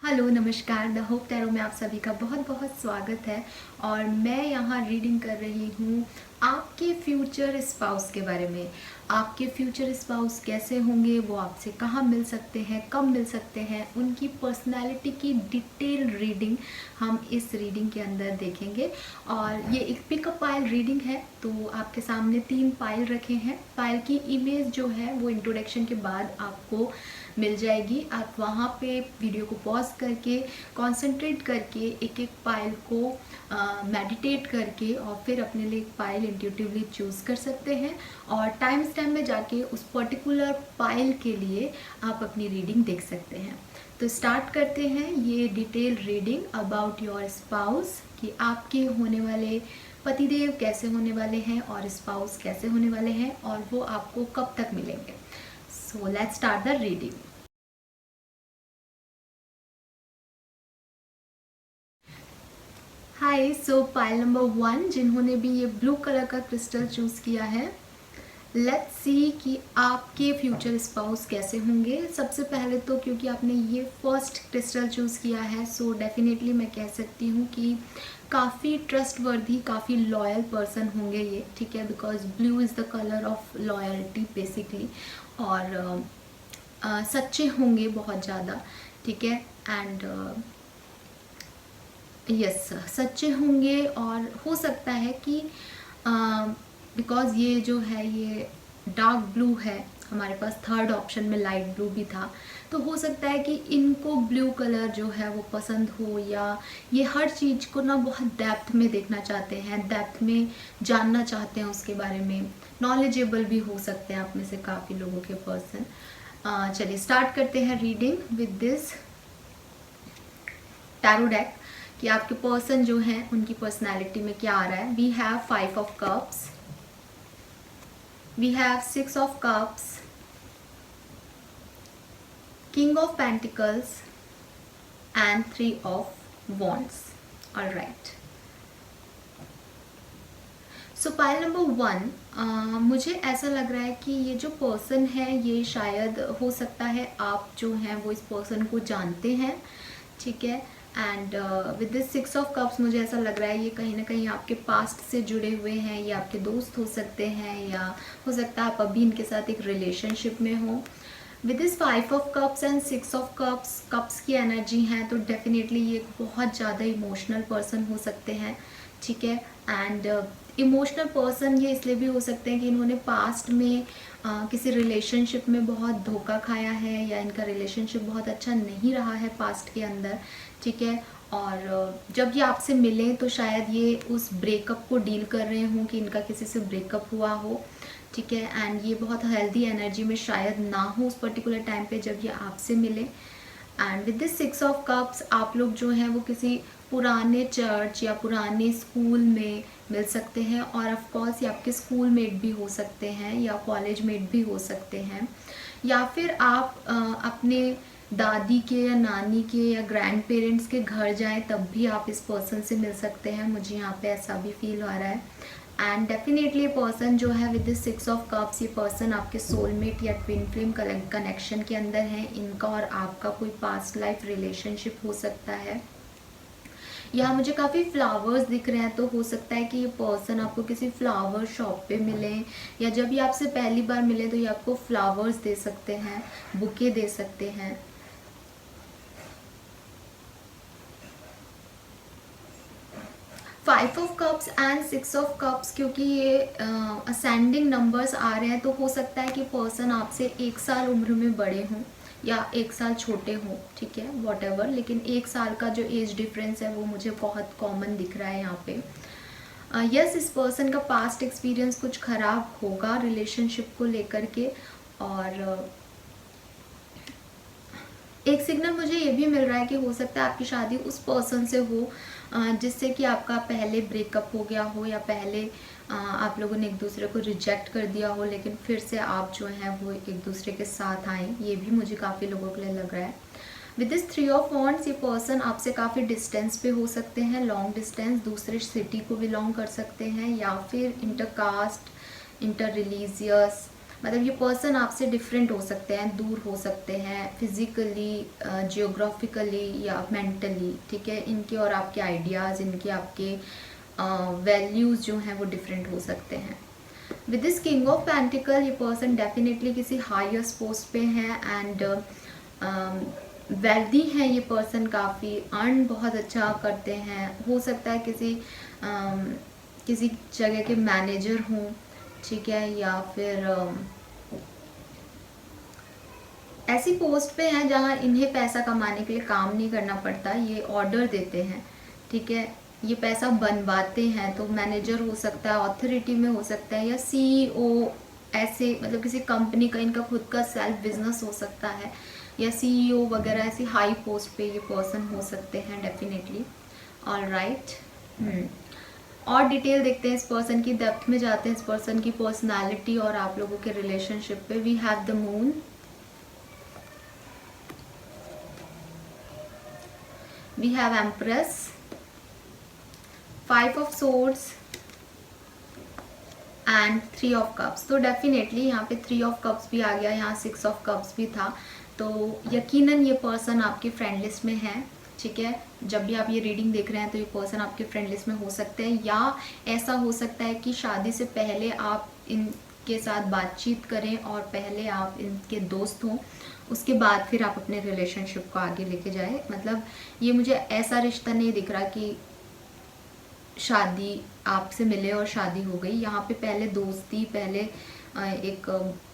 Hello नमस्कार। The hope tarot में आप सभी का बहुत बहुत स्वागत है। और मैं यहाँ रीडिंग कर रही हूँ आपके फ्यूचर स्पाउस के बारे में। आपके फ्यूचर स्पाउस कैसे होंगे, वो आपसे कहाँ मिल सकते हैं, कब मिल सकते हैं, उनकी पर्सनालिटी की डिटेल रीडिंग हम इस रीडिंग के अंदर देखेंगे। और ये एक पिकअप पाइल रीडिंग है, तो आपके सामने 3 पाइल रखे हैं। पाइल की इमेज जो है वो इंट्रोडक्शन के बाद आपको मिल जाएगी। आप वहाँ पे वीडियो को पॉज करके कंसंट्रेट करके एक एक पाइल को मेडिटेट करके और फिर अपने लिए एक पाइल इंट्यूटिवली चूज़ कर सकते हैं। और टाइम स्टैम्प में जाके उस पर्टिकुलर पाइल के लिए आप अपनी रीडिंग देख सकते हैं। तो स्टार्ट करते हैं ये detail reading about your spouse, कि आपके होने वाले पतिदेव कैसे होने वाले हैं और स्पाउस कैसे होने वाले हैं और वो आपको कब तक मिलेंगे। So let's start the reading. Hi, so pile number 1 जिन्होंने भी ये ब्लू कलर का क्रिस्टल चूज़ किया है, लेट्स सी कि आपके फ्यूचर स्पाउस कैसे होंगे। सबसे पहले तो क्योंकि आपने ये फर्स्ट क्रिस्टल चूज़ किया है, सो डेफिनेटली मैं कह सकती हूँ कि काफ़ी ट्रस्टवर्दी, काफ़ी लॉयल पर्सन होंगे ये, ठीक है, because blue is the colour of loyalty basically. और सच्चे होंगे बहुत ज़्यादा, ठीक है। एंड यस, सच्चे होंगे। और हो सकता है कि बिकॉज़ ये जो है ये डार्क ब्लू है, हमारे पास थर्ड ऑप्शन में लाइट ब्लू भी था, तो हो सकता है कि इनको ब्लू कलर जो है वो पसंद हो, या ये हर चीज़ को ना बहुत डेप्थ में देखना चाहते हैं, डेप्थ में जानना चाहते हैं उसके बारे में। नॉलेजेबल भी हो सकते हैं आप में से काफ़ी लोगों के पर्सन। चलिए स्टार्ट करते हैं reading with this tarot deck, कि आपके पर्सन जो हैं उनकी पर्सनालिटी में क्या आ रहा है। We have 5 of cups, we have 6 of cups, king of pentacles and 3 of wands. Alright, so pile number 1, मुझे ऐसा लग रहा है कि ये जो पर्सन है ये शायद हो सकता है आप जो हैं वो इस पर्सन को जानते हैं, ठीक है। And with this 6 of cups मुझे ऐसा लग रहा है ये कहीं ना कहीं आपके पास्ट से जुड़े हुए हैं, ये आपके दोस्त हो सकते हैं, या हो सकता है आप अभी इनके साथ एक रिलेशनशिप में हो। With this 5 of cups and 6 of cups, cups की एनर्जी हैं, तो डेफिनेटली ये बहुत ज़्यादा इमोशनल पर्सन हो सकते हैं, ठीक है। एंड इमोशनल पर्सन ये इसलिए भी हो सकते हैं कि इन्होंने पास्ट में किसी रिलेशनशिप में बहुत धोखा खाया है, या इनका रिलेशनशिप बहुत अच्छा नहीं रहा है पास्ट के अंदर, ठीक है। और जब ये आपसे मिले तो शायद ये उस ब्रेकअप को डील कर रहे हों, कि इनका किसी से ब्रेकअप हुआ हो, ठीक है। एंड ये बहुत हेल्दी एनर्जी में शायद ना हो उस पर्टिकुलर टाइम पे जब ये आपसे मिले। And with this 6 of cups आप लोग जो हैं वो किसी पुराने चर्च या पुराने स्कूल में मिल सकते हैं, और ऑफ कोर्स ये आपके स्कूल मेट भी हो सकते हैं या कॉलेज मेट भी हो सकते हैं, या फिर आप अपने दादी के या नानी के या ग्रैंड पेरेंट्स के घर जाएं तब भी आप इस पर्सन से मिल सकते हैं। मुझे यहाँ पे ऐसा भी फील हो रहा है। एंड डेफिनेटली पर्सन जो है विद दिस 6 ऑफ कप्स, ये पर्सन आपके सोलमेट या ट्विन फ्लेम कनेक्शन के अंदर है। इनका और आपका कोई पास्ट लाइफ रिलेशनशिप हो सकता है। यहाँ मुझे काफ़ी फ्लावर्स दिख रहे हैं, तो हो सकता है कि ये पर्सन आपको किसी फ्लावर शॉप पे मिले, या जब ये आपसे पहली बार मिले तो ये आपको फ्लावर्स दे सकते हैं, बुके दे सकते हैं। 5 of cups and 6 of cups, क्योंकि ये असेंडिंग नंबर्स आ रहे हैं, तो हो सकता है कि पर्सन आपसे 1 साल उम्र में बड़े हों या 1 साल छोटे हों, ठीक है, वॉट एवर, लेकिन 1 साल का जो एज डिफरेंस है वो मुझे बहुत कॉमन दिख रहा है यहाँ पे। यस, इस पर्सन का पास्ट एक्सपीरियंस कुछ ख़राब होगा रिलेशनशिप को लेकर के। और एक सिग्नल मुझे ये भी मिल रहा है कि हो सकता है आपकी शादी उस पर्सन से हो जिससे कि आपका पहले ब्रेकअप हो गया हो, या पहले आप लोगों ने एक दूसरे को रिजेक्ट कर दिया हो, लेकिन फिर से आप जो हैं वो एक दूसरे के साथ आए। ये भी मुझे काफ़ी लोगों के लिए लग रहा है। विद दिस 3 ऑफ वॉन्ड्स, ये पर्सन आपसे काफ़ी डिस्टेंस पे हो सकते हैं, लॉन्ग डिस्टेंस, दूसरे सिटी को बिलोंग कर सकते हैं, या फिर इंटरकास्ट, इंटर रिलीजियस, मतलब ये पर्सन आपसे डिफरेंट हो सकते हैं, दूर हो सकते हैं फिजिकली, जियोग्राफिकली या मेंटली, ठीक है। इनके और आपके आइडियाज़, इनके आपके वैल्यूज़ जो हैं वो डिफरेंट हो सकते हैं। With this king of pentacle ये पर्सन डेफिनेटली किसी हाईएस्ट पोस्ट पे है एंड वेल्दी है ये पर्सन, काफ़ी अर्न बहुत अच्छा करते हैं। हो सकता है किसी जगह के मैनेजर हों, ठीक है, या फिर ऐसी पोस्ट पे हैं जहाँ इन्हें पैसा कमाने के लिए काम नहीं करना पड़ता, ये ऑर्डर देते हैं, ठीक है, ये पैसा बनवाते हैं। तो मैनेजर हो सकता है, अथॉरिटी में हो सकता है, या सीईओ, ऐसे मतलब किसी कंपनी का इनका खुद का सेल्फ बिजनेस हो सकता है, या सीईओ वगैरह ऐसी हाई पोस्ट पे ये पर्सन हो सकते हैं डेफिनेटली। ऑल राइट, और डिटेल देखते हैं इस पर्सन की, डेप्थ में जाते हैं इस पर्सन की पर्सनालिटी और आप लोगों के रिलेशनशिप पे। We have the moon, we have Empress, 5 of Swords and 3 of Cups। तो डेफिनेटली यहाँ पे 3 of Cups भी आ गया, यहाँ 6 of Cups भी था। तो यकीनन ये पर्सन आपके फ्रेंड लिस्ट में है, ठीक है। जब भी आप ये रीडिंग देख रहे हैं तो ये पर्सन आपके फ्रेंड लिस्ट में हो सकते हैं, या ऐसा हो सकता है कि शादी से पहले आप इनके साथ बातचीत करें और पहले आप इनके दोस्त हों, उसके बाद फिर आप अपने रिलेशनशिप को आगे लेके जाएं। मतलब ये मुझे ऐसा रिश्ता नहीं दिख रहा कि शादी आपसे मिले और शादी हो गई। यहाँ पे पहले दोस्ती, पहले एक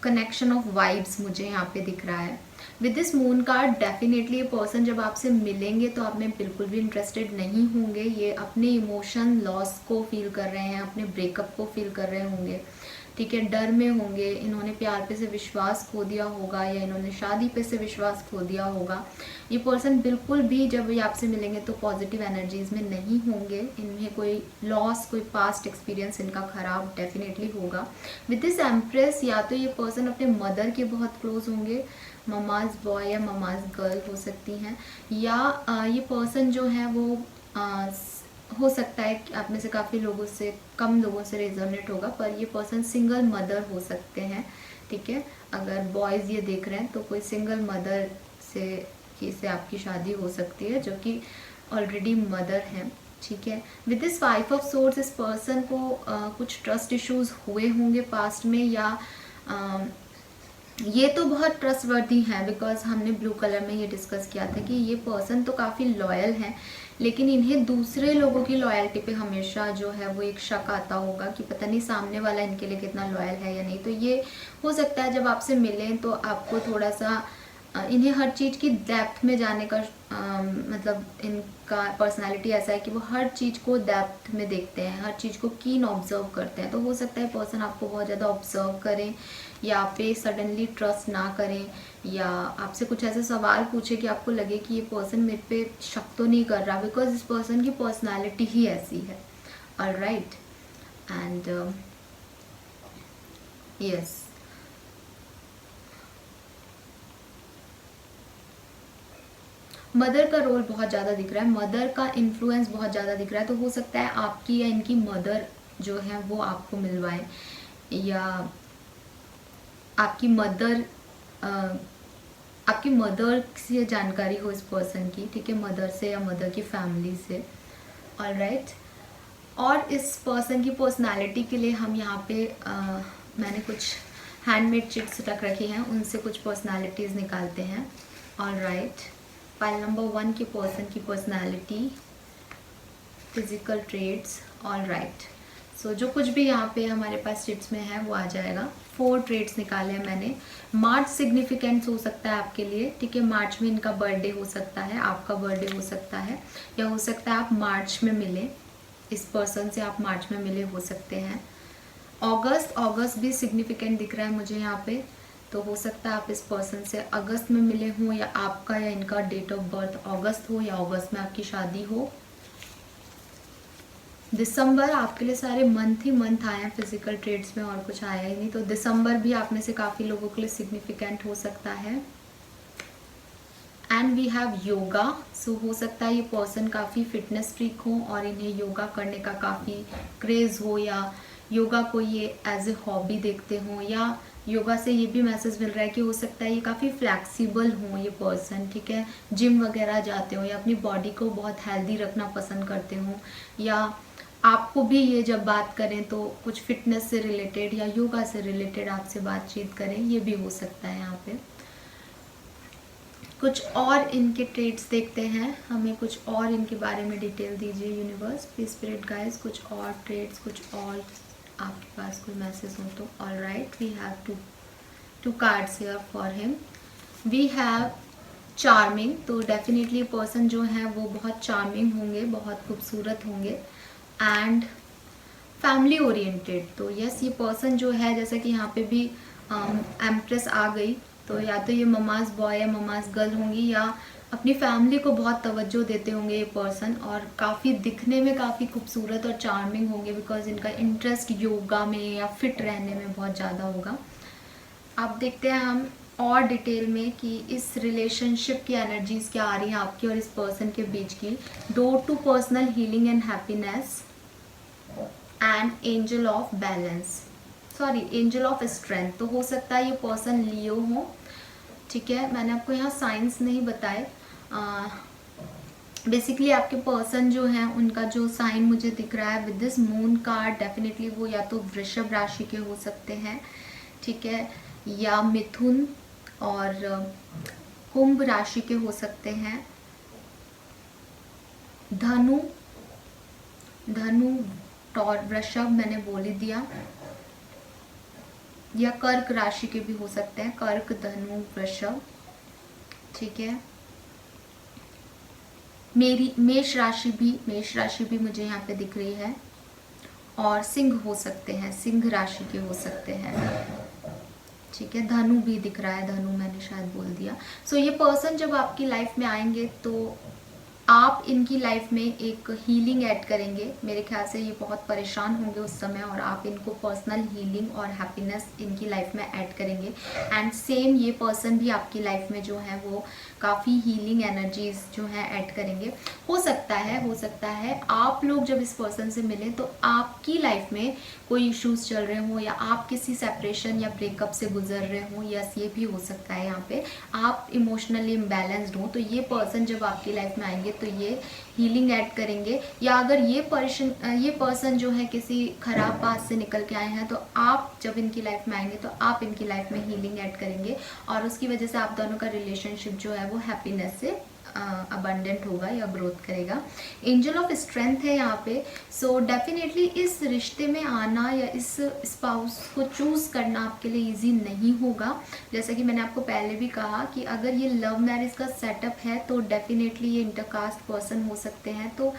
कनेक्शन ऑफ वाइब्स मुझे यहाँ पे दिख रहा है। With this moon card definitely ये पर्सन जब आपसे मिलेंगे तो आप में बिल्कुल भी इंटरेस्टेड नहीं होंगे। ये अपने इमोशन लॉस को फील कर रहे हैं, अपने ब्रेकअप को फील कर रहे होंगे, ठीक है, डर में होंगे, इन्होंने प्यार पे से विश्वास खो दिया होगा, या इन्होंने शादी पे से विश्वास खो दिया होगा। ये पर्सन बिल्कुल भी जब ये आपसे मिलेंगे तो पॉजिटिव एनर्जीज में नहीं होंगे, इन्हें कोई लॉस, कोई पास्ट एक्सपीरियंस इनका खराब डेफिनेटली होगा। विद दिस एम्प्रेस या तो ये पर्सन अपने मदर के बहुत क्लोज होंगे, ममाज बॉय या ममाज गर्ल हो सकती हैं, या ये पर्सन जो है वो हो सकता है कि आप में से काफ़ी लोगों से, कम लोगों से रेजोनेट होगा, पर ये पर्सन सिंगल मदर हो सकते हैं, ठीक है। अगर बॉयज़ ये देख रहे हैं तो कोई सिंगल मदर से आपकी शादी हो सकती है जो कि ऑलरेडी मदर हैं, ठीक है। विद दिस 5 ऑफ सोर्ड्स इस पर्सन को कुछ ट्रस्ट इश्यूज हुए होंगे पास्ट में, या ये तो बहुत ट्रस्टवर्दी हैं, बिकॉज हमने ब्लू कलर में ये डिस्कस किया था कि ये पर्सन तो काफ़ी लॉयल हैं, लेकिन इन्हें दूसरे लोगों की लॉयल्टी पे हमेशा जो है वो एक शक आता होगा कि पता नहीं सामने वाला इनके लिए कितना लॉयल है या नहीं। तो ये हो सकता है जब आपसे मिलें तो आपको थोड़ा सा इन्हें हर चीज़ की डेप्थ में जाने का मतलब इनका पर्सनालिटी ऐसा है कि वो हर चीज़ को डेप्थ में देखते हैं, हर चीज़ को कीन ऑब्जर्व करते हैं। तो हो सकता है पर्सन आपको बहुत ज़्यादा ऑब्जर्व करें, या आप पे सडनली ट्रस्ट ना करें, या आपसे कुछ ऐसे सवाल पूछे कि आपको लगे कि ये पर्सन मेरे पे शक तो नहीं कर रहा, बिकॉज इस पर्सन की पर्सनालिटी ही ऐसी है। ऑलराइट, एंड यस, मदर का रोल बहुत ज़्यादा दिख रहा है, मदर का इन्फ्लुएंस बहुत ज़्यादा दिख रहा है। तो हो सकता है आपकी या इनकी मदर जो है वो आपको मिलवाए, या आपकी मदर से जानकारी हो इस पर्सन की, ठीक है, मदर से या मदर की फैमिली से। ऑलराइट, और इस पर्सन की पर्सनालिटी के लिए हम यहाँ पे मैंने कुछ हैंडमेड चिट्स रख रखी हैं, उनसे कुछ पर्सनालिटीज़ निकालते हैं। ऑलराइट, फाइल नंबर 1 के पर्सन की पर्सनालिटी, फिजिकल ट्रेड्स। ऑलराइट, सो जो कुछ भी यहाँ पे हमारे पास चिट्स में है वो आ जाएगा। 4 ट्रेड्स निकाले हैं मैंने। मार्च सिग्निफिकेंस हो सकता है आपके लिए, ठीक है, मार्च में इनका बर्थडे हो सकता है, आपका बर्थडे हो सकता है, या हो सकता है आप मार्च में मिले, इस पर्सन से आप मार्च में मिले हो सकते हैं। अगस्त भी सिग्निफिकेंट दिख रहा है मुझे यहाँ पे, तो हो सकता है आप इस पर्सन से अगस्त में मिले हों, या आपका या इनका डेट ऑफ बर्थ अगस्त हो, या अगस्त में आपकी शादी हो। दिसंबर, आपके लिए सारे मंथ ही मंथ आए हैं फिजिकल ट्रेड्स में, और कुछ आया ही नहीं, तो दिसंबर भी आप में से काफ़ी लोगों के लिए सिग्निफिकेंट हो सकता है। एंड वी हैव योगा, सो हो सकता है ये पर्सन काफ़ी फिटनेस फ्रीक हो और इन्हें योगा करने का काफ़ी क्रेज़ हो, या योगा को ये एज ए हॉबी देखते हों, या योगा से ये भी मैसेज मिल रहा है कि हो सकता है ये काफ़ी फ्लैक्सिबल हो ये पर्सन, ठीक है, जिम वगैरह जाते हो या अपनी बॉडी को बहुत हेल्दी रखना पसंद करते हो, या आपको भी ये जब बात करें तो कुछ फिटनेस से रिलेटेड या योगा से रिलेटेड आपसे बातचीत करें, ये भी हो सकता है यहाँ पे। कुछ और इनके ट्रेड्स देखते हैं, हमें कुछ और इनके बारे में डिटेल दीजिए यूनिवर्स, प्लीज स्पिरिट गाइस, कुछ और ट्रेड्स, कुछ और आपके पास कोई मैसेज हो तो। All right, we have two cards here for him. We have charming, तो डेफिनेटली पर्सन जो है वो बहुत चार्मिंग होंगे, बहुत खूबसूरत होंगे, एंड फैमिली ओरिएंटेड। तो यस, ये पर्सन जो है, जैसा कि यहाँ पे भी एम्प्रेस आ गई, तो या तो ये ममाज बॉय या ममाज गर्ल होंगी, या अपनी फैमिली को बहुत तवज्जो देते होंगे ये पर्सन, और काफ़ी दिखने में काफ़ी खूबसूरत और चार्मिंग होंगे, बिकॉज इनका इंटरेस्ट योगा में या फिट रहने में बहुत ज़्यादा होगा। अब देखते हैं हम और डिटेल में कि इस रिलेशनशिप की एनर्जीज क्या आ रही हैं आपकी और इस पर्सन के बीच की। Door to personal healing and happiness and angel of balance, sorry angel of strength. तो हो सकता है ये पर्सन लियो हो, ठीक है, मैंने आपको यहाँ साइंस नहीं बताए। बेसिकली आपके पर्सन जो हैं उनका जो साइन मुझे दिख रहा है with this moon card, definitely वो या तो वृषभ राशि के हो सकते हैं, ठीक है, या मिथुन और कुंभ राशि के हो सकते हैं, धनु और वृषभ मैंने बोल ही दिया, या कर्क राशि के भी हो सकते हैं, कर्क, धनु, वृषभ, ठीक है। मेरी मेष राशि भी मुझे यहाँ पे दिख रही है, और सिंह हो सकते हैं, सिंह राशि के हो सकते हैं, ठीक है। धनु भी दिख रहा है, धनु मैंने शायद बोल दिया। सो ये पर्सन जब आपकी लाइफ में आएंगे तो आप इनकी लाइफ में एक हीलिंग ऐड करेंगे। मेरे ख्याल से ये बहुत परेशान होंगे उस समय, और आप इनको पर्सनल हीलिंग और हैप्पीनेस इनकी लाइफ में ऐड करेंगे। एंड सेम ये पर्सन भी आपकी लाइफ में जो है वो काफ़ी हीलिंग एनर्जीज जो है ऐड करेंगे। हो सकता है आप लोग जब इस पर्सन से मिलें तो आपकी लाइफ में कोई इश्यूज चल रहे हो, या आप किसी सेपरेशन या ब्रेकअप से गुजर रहे हो, यस ये भी हो सकता है। यहाँ पे आप इमोशनली इम्बैलेंस्ड हो, तो ये पर्सन जब आपकी लाइफ में आएंगे तो ये हीलिंग ऐड करेंगे। या अगर ये पर्सन जो है किसी खराब बात से निकल के आए हैं, तो आप जब इनकी लाइफ में आएंगे तो आप इनकी लाइफ में हीलिंग ऐड करेंगे, और उसकी वजह से आप दोनों का रिलेशनशिप जो है वो हैप्पीनेस से अबंडेंट होगा या ग्रोथ करेगा। एंजल ऑफ स्ट्रेंथ है यहाँ पे। सो डेफिनेटली इस रिश्ते में आना या इस स्पाउस को चूज करना आपके लिए इजी नहीं होगा। जैसा कि मैंने आपको पहले भी कहा कि अगर ये लव मैरिज का सेटअप है तो डेफिनेटली ये इंटरकास्ट पर्सन हो सकते हैं, तो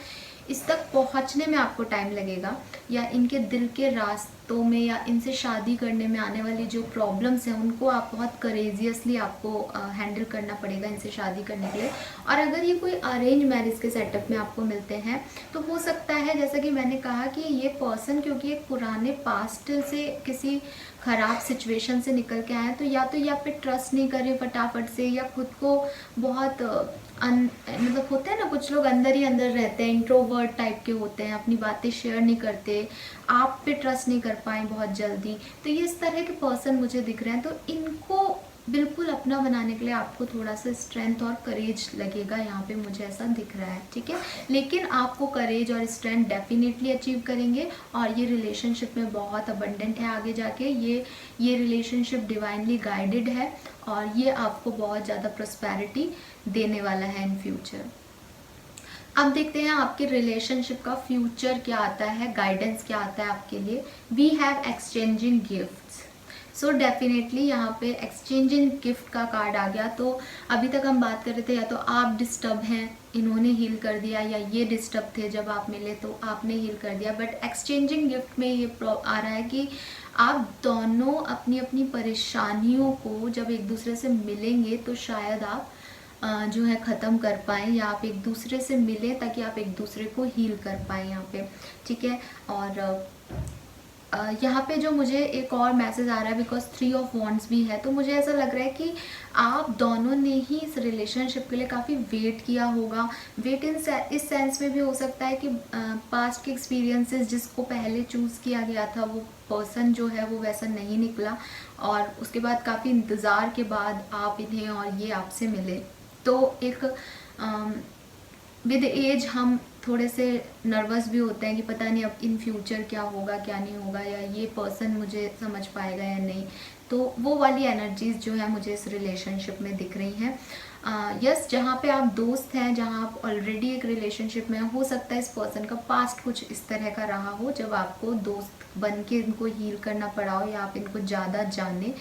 इस तक पहुंचने में आपको टाइम लगेगा, या इनके दिल के रास्तों में या इनसे शादी करने में आने वाली जो प्रॉब्लम्स हैं उनको आप बहुत करेजियसली आपको हैंडल करना पड़ेगा इनसे शादी करने के लिए। और अगर ये कोई अरेंज मैरिज के सेटअप में आपको मिलते हैं तो हो सकता है, जैसा कि मैंने कहा, कि ये पर्सन क्योंकि एक पुराने पास्ट से किसी ख़राब सिचुएशन से निकल के आए हैं, तो या पे ट्रस्ट नहीं करें फटाफट से, या खुद को बहुत मतलब होते हैं ना कुछ लोग अंदर ही अंदर रहते हैं, इंट्रोवर्ट टाइप के होते हैं, अपनी बातें शेयर नहीं करते, आप पे ट्रस्ट नहीं कर पाए बहुत जल्दी, तो ये इस तरह के पर्सन मुझे दिख रहे हैं। तो इनको बिल्कुल अपना बनाने के लिए आपको थोड़ा सा स्ट्रेंथ और करेज लगेगा, यहाँ पे मुझे ऐसा दिख रहा है, ठीक है। लेकिन आप वो करेज और स्ट्रेंथ डेफिनेटली अचीव करेंगे, और ये रिलेशनशिप में बहुत अबंडेंट है आगे जाके। ये रिलेशनशिप डिवाइनली गाइडेड है, और ये आपको बहुत ज़्यादा प्रॉस्पेरिटी देने वाला है इन फ्यूचर। अब देखते हैं आपके रिलेशनशिप का फ्यूचर क्या आता है, गाइडेंस क्या आता है आपके लिए। We have exchanging gifts. So definitely यहाँ पे एक्सचेंजिंग गिफ्ट का कार्ड आ गया। तो अभी तक हम बात कर रहे थे या तो आप डिस्टर्ब हैं, इन्होंने हील कर दिया, या ये डिस्टर्ब थे जब आप मिले तो आपने हील कर दिया। बट एक्सचेंजिंग गिफ्ट में ये आ रहा है कि आप दोनों अपनी अपनी परेशानियों को जब एक दूसरे से मिलेंगे तो शायद आप जो है ख़त्म कर पाएँ, या आप एक दूसरे से मिलें ताकि आप एक दूसरे को हील कर पाएँ यहाँ पे, ठीक है। और यहाँ पे जो मुझे एक और मैसेज आ रहा है, बिकॉज 3 ऑफ वॉन्ड्स भी है, तो मुझे ऐसा लग रहा है कि आप दोनों ने ही इस रिलेशनशिप के लिए काफ़ी वेट किया होगा। वेट इस सेंस में भी हो सकता है कि पास्ट के एक्सपीरियंसेस जिसको पहले चूज़ किया गया था वो पर्सन जो है वो वैसा नहीं निकला, और उसके बाद काफ़ी इंतज़ार के बाद आप इन्हें और ये आपसे मिले। तो एक विद एज हम थोड़े से नर्वस भी होते हैं कि पता नहीं अब इन फ्यूचर क्या होगा क्या नहीं होगा, या ये पर्सन मुझे समझ पाएगा या नहीं। तो वो वाली एनर्जीज जो है मुझे इस रिलेशनशिप में दिख रही हैं। यस, जहाँ पे आप दोस्त हैं, जहाँ आप ऑलरेडी एक रिलेशनशिप में हो सकता है इस पर्सन का पास्ट कुछ इस तरह का रहा हो जब आपको दोस्त बन के इनको हील करना पड़ा हो, या आप इनको ज़्यादा जाने,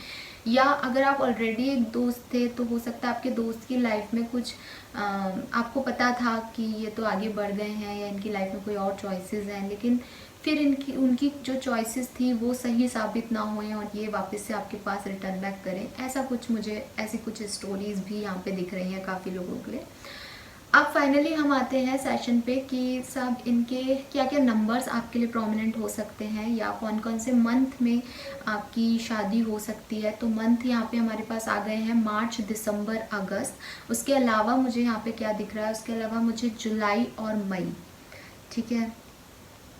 या अगर आप ऑलरेडी एक दोस्त थे तो हो सकता है आपके दोस्त की लाइफ में कुछ आपको पता था कि ये तो आगे बढ़ गए हैं या इनकी लाइफ में कोई और चॉइसेस हैं, लेकिन फिर उनकी जो चॉइसेस थी वो सही साबित ना हुए और ये वापस से आपके पास रिटर्न बैक करें। ऐसा कुछ मुझे ऐसी कुछ स्टोरीज भी यहाँ पे दिख रही हैं काफ़ी लोगों के लिए। अब फाइनली हम आते हैं सेशन पे कि सब इनके क्या क्या नंबर्स आपके लिए प्रोमिनेंट हो सकते हैं, या कौन कौन से मंथ में आपकी शादी हो सकती है। तो मंथ यहाँ पे हमारे पास आ गए हैं मार्च, दिसंबर, अगस्त। उसके अलावा मुझे यहाँ पे क्या दिख रहा है, उसके अलावा मुझे जुलाई और मई, ठीक है,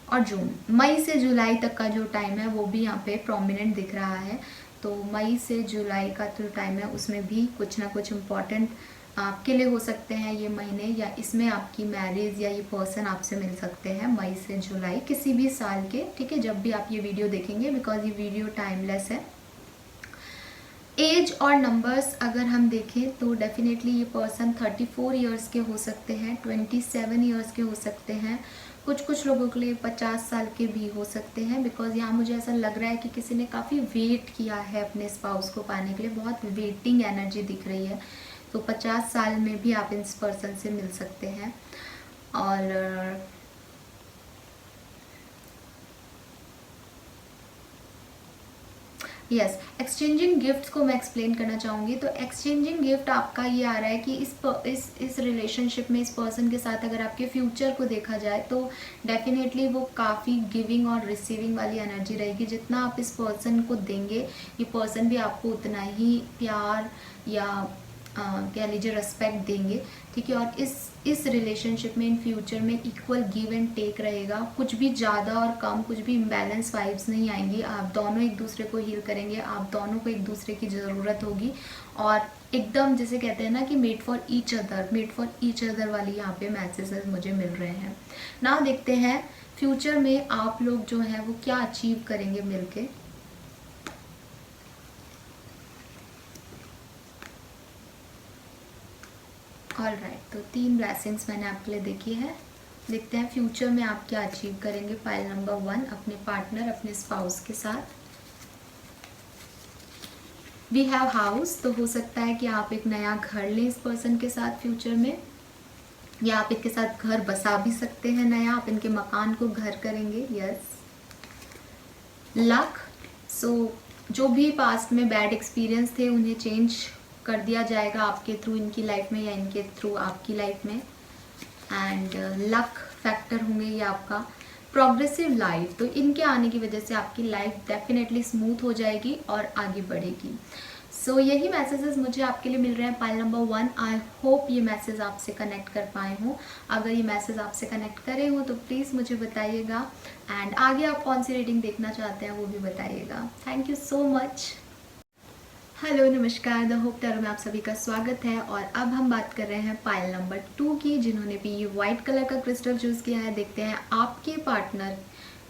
और जून। मई से जुलाई तक का जो टाइम है वो भी यहाँ पे प्रोमिनेंट दिख रहा है। तो मई से जुलाई का जो टाइम है उसमें भी कुछ ना कुछ इम्पॉर्टेंट आपके लिए हो सकते हैं ये महीने, या इसमें आपकी मैरिज या ये पर्सन आपसे मिल सकते हैं मई से जुलाई किसी भी साल के, ठीक है, जब भी आप ये वीडियो देखेंगे, बिकॉज ये वीडियो टाइमलेस है। एज और नंबर्स अगर हम देखें तो डेफिनेटली ये पर्सन 34 इयर्स के हो सकते हैं, 27 इयर्स के हो सकते हैं, कुछ लोगों के लिए 50 साल के भी हो सकते हैं, बिकॉज यहाँ मुझे ऐसा लग रहा है कि किसी ने काफ़ी वेट किया है अपने स्पाउस को पाने के लिए, बहुत वेटिंग एनर्जी दिख रही है। तो 50 साल में भी आप इस पर्सन से मिल सकते हैं। और यस, एक्सचेंजिंग गिफ्ट्स को मैं एक्सप्लेन करना चाहूँगी। तो एक्सचेंजिंग गिफ्ट आपका ये आ रहा है कि इस रिलेशनशिप में इस पर्सन के साथ अगर आपके फ्यूचर को देखा जाए तो डेफिनेटली वो काफ़ी गिविंग और रिसीविंग वाली एनर्जी रहेगी। जितना आप इस पर्सन को देंगे ये पर्सन भी आपको उतना ही प्यार या कह लीजिए रेस्पेक्ट देंगे, ठीक है। और इस रिलेशनशिप में इन फ्यूचर में इक्वल गिव एंड टेक रहेगा, कुछ भी ज़्यादा और कम, कुछ भी इम्बैलेंस वाइब्स नहीं आएंगी। आप दोनों एक दूसरे को हील करेंगे, आप दोनों को एक दूसरे की ज़रूरत होगी, और एकदम जैसे कहते हैं ना कि मेड फॉर ईच अदर वाली यहाँ पे मैसेजेस मुझे मिल रहे हैं ना। देखते हैं फ्यूचर में आप लोग जो है वो क्या अचीव करेंगे मिलके। ऑलराइट, तो 3 ब्लेसिंग्स मैंने आपके लिए देखी है। देखते हैं फ्यूचर में आप क्या अचीव करेंगे। पाइल नंबर 1 अपने पार्टनर, अपने स्पाउस के साथ। वी हैव हाउस, तो हो सकता है कि आप एक नया घर लें इस पर्सन के साथ फ्यूचर में, या आप इनके साथ घर बसा भी सकते हैं नया, आप इनके मकान को घर करेंगे। यस। लक, सो जो भी पास्ट में बैड एक्सपीरियंस थे उन्हें चेंज कर दिया जाएगा आपके थ्रू इनकी लाइफ में, या इनके थ्रू आपकी लाइफ में। एंड लक फैक्टर होंगे ये आपका प्रोग्रेसिव लाइफ, तो इनके आने की वजह से आपकी लाइफ डेफिनेटली स्मूथ हो जाएगी और आगे बढ़ेगी। सो यही मैसेजेस मुझे आपके लिए मिल रहे हैं पाइल नंबर 1। आई होप ये मैसेज आपसे कनेक्ट कर पाए हों। अगर ये मैसेज आपसे कनेक्ट करे हो तो प्लीज़ मुझे बताइएगा, एंड आगे आप कौन सी रीडिंग देखना चाहते हैं वो भी बताइएगा। Thank you so much. Hello, नमस्कार, द होप टैरो में आप सभी का स्वागत है। और अब हम बात कर रहे हैं पाइल नंबर 2 की, जिन्होंने भी ये वाइट कलर का क्रिस्टल चूज़ किया है। देखते हैं आपके पार्टनर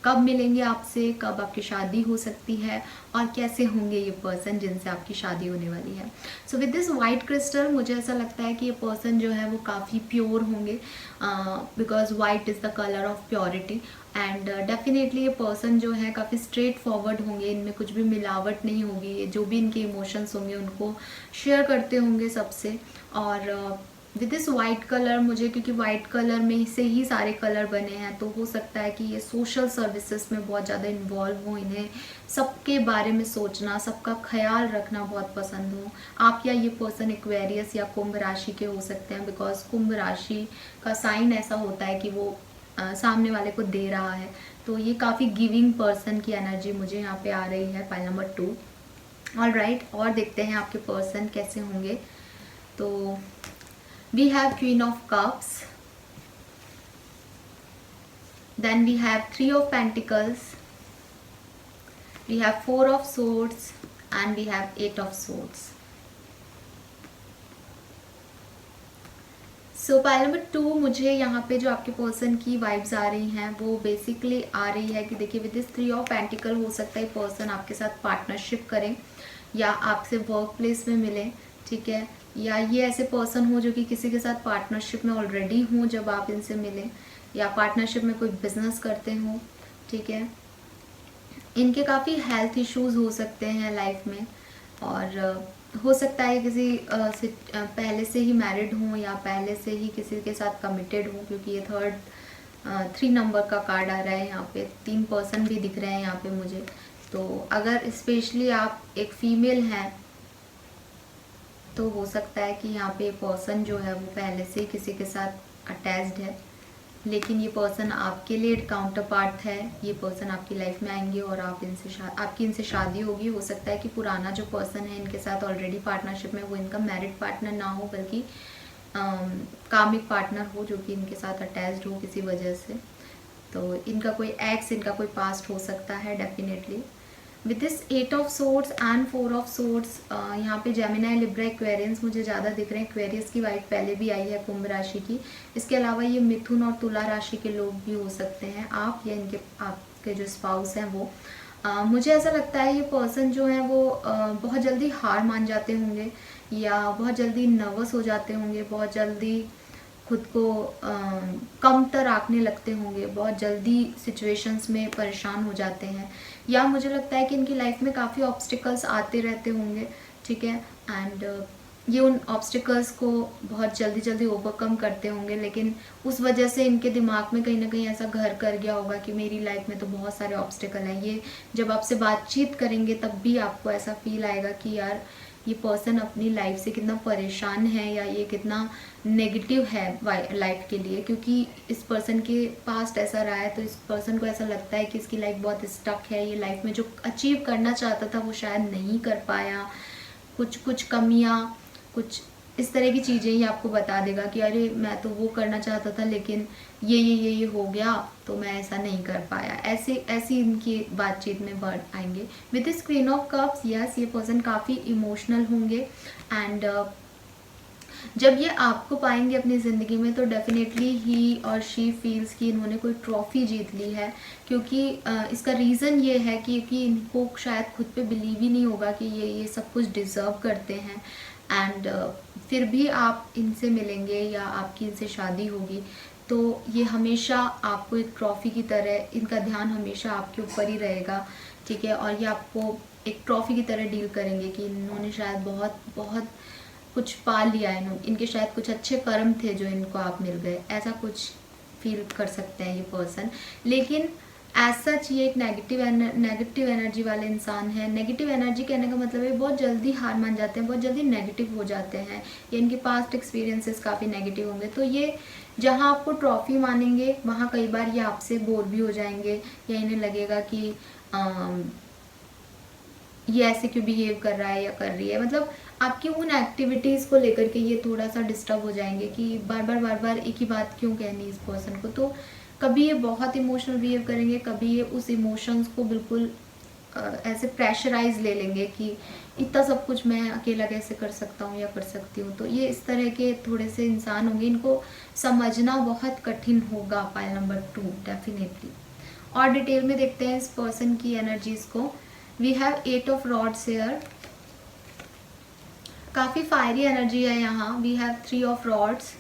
कब मिलेंगे आपसे, कब आपकी शादी हो सकती है, और कैसे होंगे ये पर्सन जिनसे आपकी शादी होने वाली है। So with this white crystal मुझे ऐसा लगता है कि ये पर्सन जो है वो काफ़ी प्योर होंगे, because white is the colour of purity. And definitely ये पर्सन जो है काफ़ी स्ट्रेट फॉरवर्ड होंगे, इनमें कुछ भी मिलावट नहीं होगी। ये जो भी इनके इमोशंस होंगे उनको शेयर करते होंगे सबसे। और विद दिस वाइट कलर मुझे, क्योंकि वाइट कलर में से ही सारे कलर बने हैं, तो हो सकता है कि ये सोशल सर्विसेज में बहुत ज़्यादा इन्वॉल्व हो, इन्हें सबके बारे में सोचना, सबका ख्याल रखना बहुत पसंद हो। आप या ये पर्सन एक्वेरियस या कुंभ राशि के हो सकते हैं, बिकॉज कुंभ राशि का साइन ऐसा होता है कि वो सामने वाले को दे रहा है। तो तो ये काफ़ी गिविंग पर्सन की एनर्जी मुझे यहाँ पे आ रही है, पाइल नंबर 2। ऑल राइट, और देखते हैं आपके पर्सन कैसे होंगे। तो we have queen of cups, then we have 3 of pentacles, we have 4 of swords and we have 8 of swords. So pile number 2, मुझे यहाँ पे जो आपके पर्सन की वाइब्स आ रही हैं वो बेसिकली आ रही है कि देखिए विद दिस 3 ऑफ पेंटिकल हो सकता है पर्सन आपके साथ पार्टनरशिप करें या आपसे वर्क प्लेस में मिले, ठीक है, या ये ऐसे पर्सन हो जो कि किसी के साथ पार्टनरशिप में ऑलरेडी हों जब आप इनसे मिलें, या पार्टनरशिप में कोई बिजनेस करते हों, ठीक है। इनके काफ़ी हेल्थ इश्यूज हो सकते हैं लाइफ में, और हो सकता है किसी पहले से ही मैरिड हों या पहले से ही किसी के साथ कमिटेड हों, क्योंकि ये 3 नंबर का कार्ड आ रहा है यहाँ पे, 3 पर्सन भी दिख रहे हैं यहाँ पे मुझे। तो अगर स्पेशली आप एक फीमेल हैं तो हो सकता है कि यहाँ पे पर्सन जो है वो पहले से ही किसी के साथ अटैच्ड है, लेकिन ये पर्सन आपके लिए काउंटर पार्ट है। ये पर्सन आपकी लाइफ में आएंगे और आपकी इनसे शादी होगी। हो सकता है कि पुराना जो पर्सन है इनके साथ ऑलरेडी पार्टनरशिप में, वो इनका मैरिड पार्टनर ना हो बल्कि कामिक पार्टनर हो जो कि इनके साथ अटैच्ड हो किसी वजह से। तो इनका कोई एक्स, इनका कोई पास्ट हो सकता है definitely. With this 8 of swords and 4 of swords, यहाँ पे जेमिनाई, लिब्रा, एक्वेरियंस मुझे ज़्यादा दिख रहे हैं। एक्वेरियस की वाइफ पहले भी आई है कुंभ राशि की। इसके अलावा ये मिथुन और तुला राशि के लोग भी हो सकते हैं, आप या आपके जो स्पाउस हैं वो। मुझे ऐसा लगता है ये पर्सन जो है वो बहुत जल्दी हार मान जाते होंगे या बहुत जल्दी नर्वस हो जाते होंगे, बहुत जल्दी खुद को कमतर आंकने लगते होंगे, बहुत जल्दी सिचुएशंस में परेशान हो जाते हैं, या मुझे लगता है कि इनकी लाइफ में काफ़ी ऑब्स्टिकल्स आते रहते होंगे, ठीक है, एंड ये उन ऑब्स्टिकल्स को बहुत जल्दी जल्दी ओवरकम करते होंगे, लेकिन उस वजह से इनके दिमाग में कहीं ना कहीं ऐसा घर कर गया होगा कि मेरी लाइफ में तो बहुत सारे ऑब्स्टिकल हैं। ये जब आपसे बातचीत करेंगे तब भी आपको ऐसा फील आएगा कि यार ये पर्सन अपनी लाइफ से कितना परेशान है या ये कितना नेगेटिव है लाइफ के लिए, क्योंकि इस पर्सन के पास्ट ऐसा रहा है। तो इस पर्सन को ऐसा लगता है कि इसकी लाइफ बहुत स्टक है, ये लाइफ में जो अचीव करना चाहता था वो शायद नहीं कर पाया, कुछ कमियां, कुछ इस तरह की चीज़ें ही आपको बता देगा कि अरे मैं तो वो करना चाहता था लेकिन ये हो गया तो मैं ऐसा नहीं कर पाया। ऐसी इनकी बातचीत में वर्ड आएंगे। With this queen of cups, yes ये पर्सन काफ़ी इमोशनल होंगे एंड जब ये आपको पाएंगे अपनी ज़िंदगी में तो डेफिनेटली ही और शी फील्स कि इन्होंने कोई ट्रॉफ़ी जीत ली है, क्योंकि इसका रीज़न ये है कि इनको शायद खुद पे बिलीव ही नहीं होगा कि ये सब कुछ डिज़र्व करते हैं। एंड फिर भी आप इनसे मिलेंगे या आपकी इनसे शादी होगी तो ये हमेशा आपको एक ट्रॉफ़ी की तरह, इनका ध्यान हमेशा आपके ऊपर ही रहेगा, ठीक है, और ये आपको एक ट्रॉफ़ी की तरह डील करेंगे कि इन्होंने शायद बहुत बहुत कुछ पा लिया है, इनके शायद कुछ अच्छे कर्म थे जो इनको आप मिल गए, ऐसा कुछ फील कर सकते हैं ये पर्सन। लेकिन एज सच ये एक नेगेटिव एनर्जी वाले इंसान है। नेगेटिव एनर्जी कहने का मतलब है बहुत जल्दी हार मान जाते हैं, बहुत जल्दी नेगेटिव हो जाते हैं, या इनके पास्ट एक्सपीरियंसेस काफ़ी नेगेटिव होंगे। तो ये जहाँ आपको ट्रॉफी मानेंगे वहाँ कई बार ये आपसे बोर भी हो जाएंगे, या इन्हें लगेगा कि ये ऐसे क्यों बिहेव कर रहा है या कर रही है, मतलब आपकी उन एक्टिविटीज़ को लेकर के ये थोड़ा सा डिस्टर्ब हो जाएंगे कि बार बार एक ही बात क्यों कहनी इस पर्सन को। तो कभी ये बहुत इमोशनल बिहेव करेंगे, कभी ये उस इमोशंस को बिल्कुल ऐसे प्रेशराइज ले लेंगे कि इतना सब कुछ मैं अकेला कैसे कर सकता हूँ या कर सकती हूँ। तो ये इस तरह के थोड़े से इंसान होंगे, इनको समझना बहुत कठिन होगा पाइल नंबर 2 डेफिनेटली। और डिटेल में देखते हैं इस पर्सन की एनर्जीज को। We have 8 of rods here, काफ़ी फायरी एनर्जी है यहाँ। We have 3 of rods,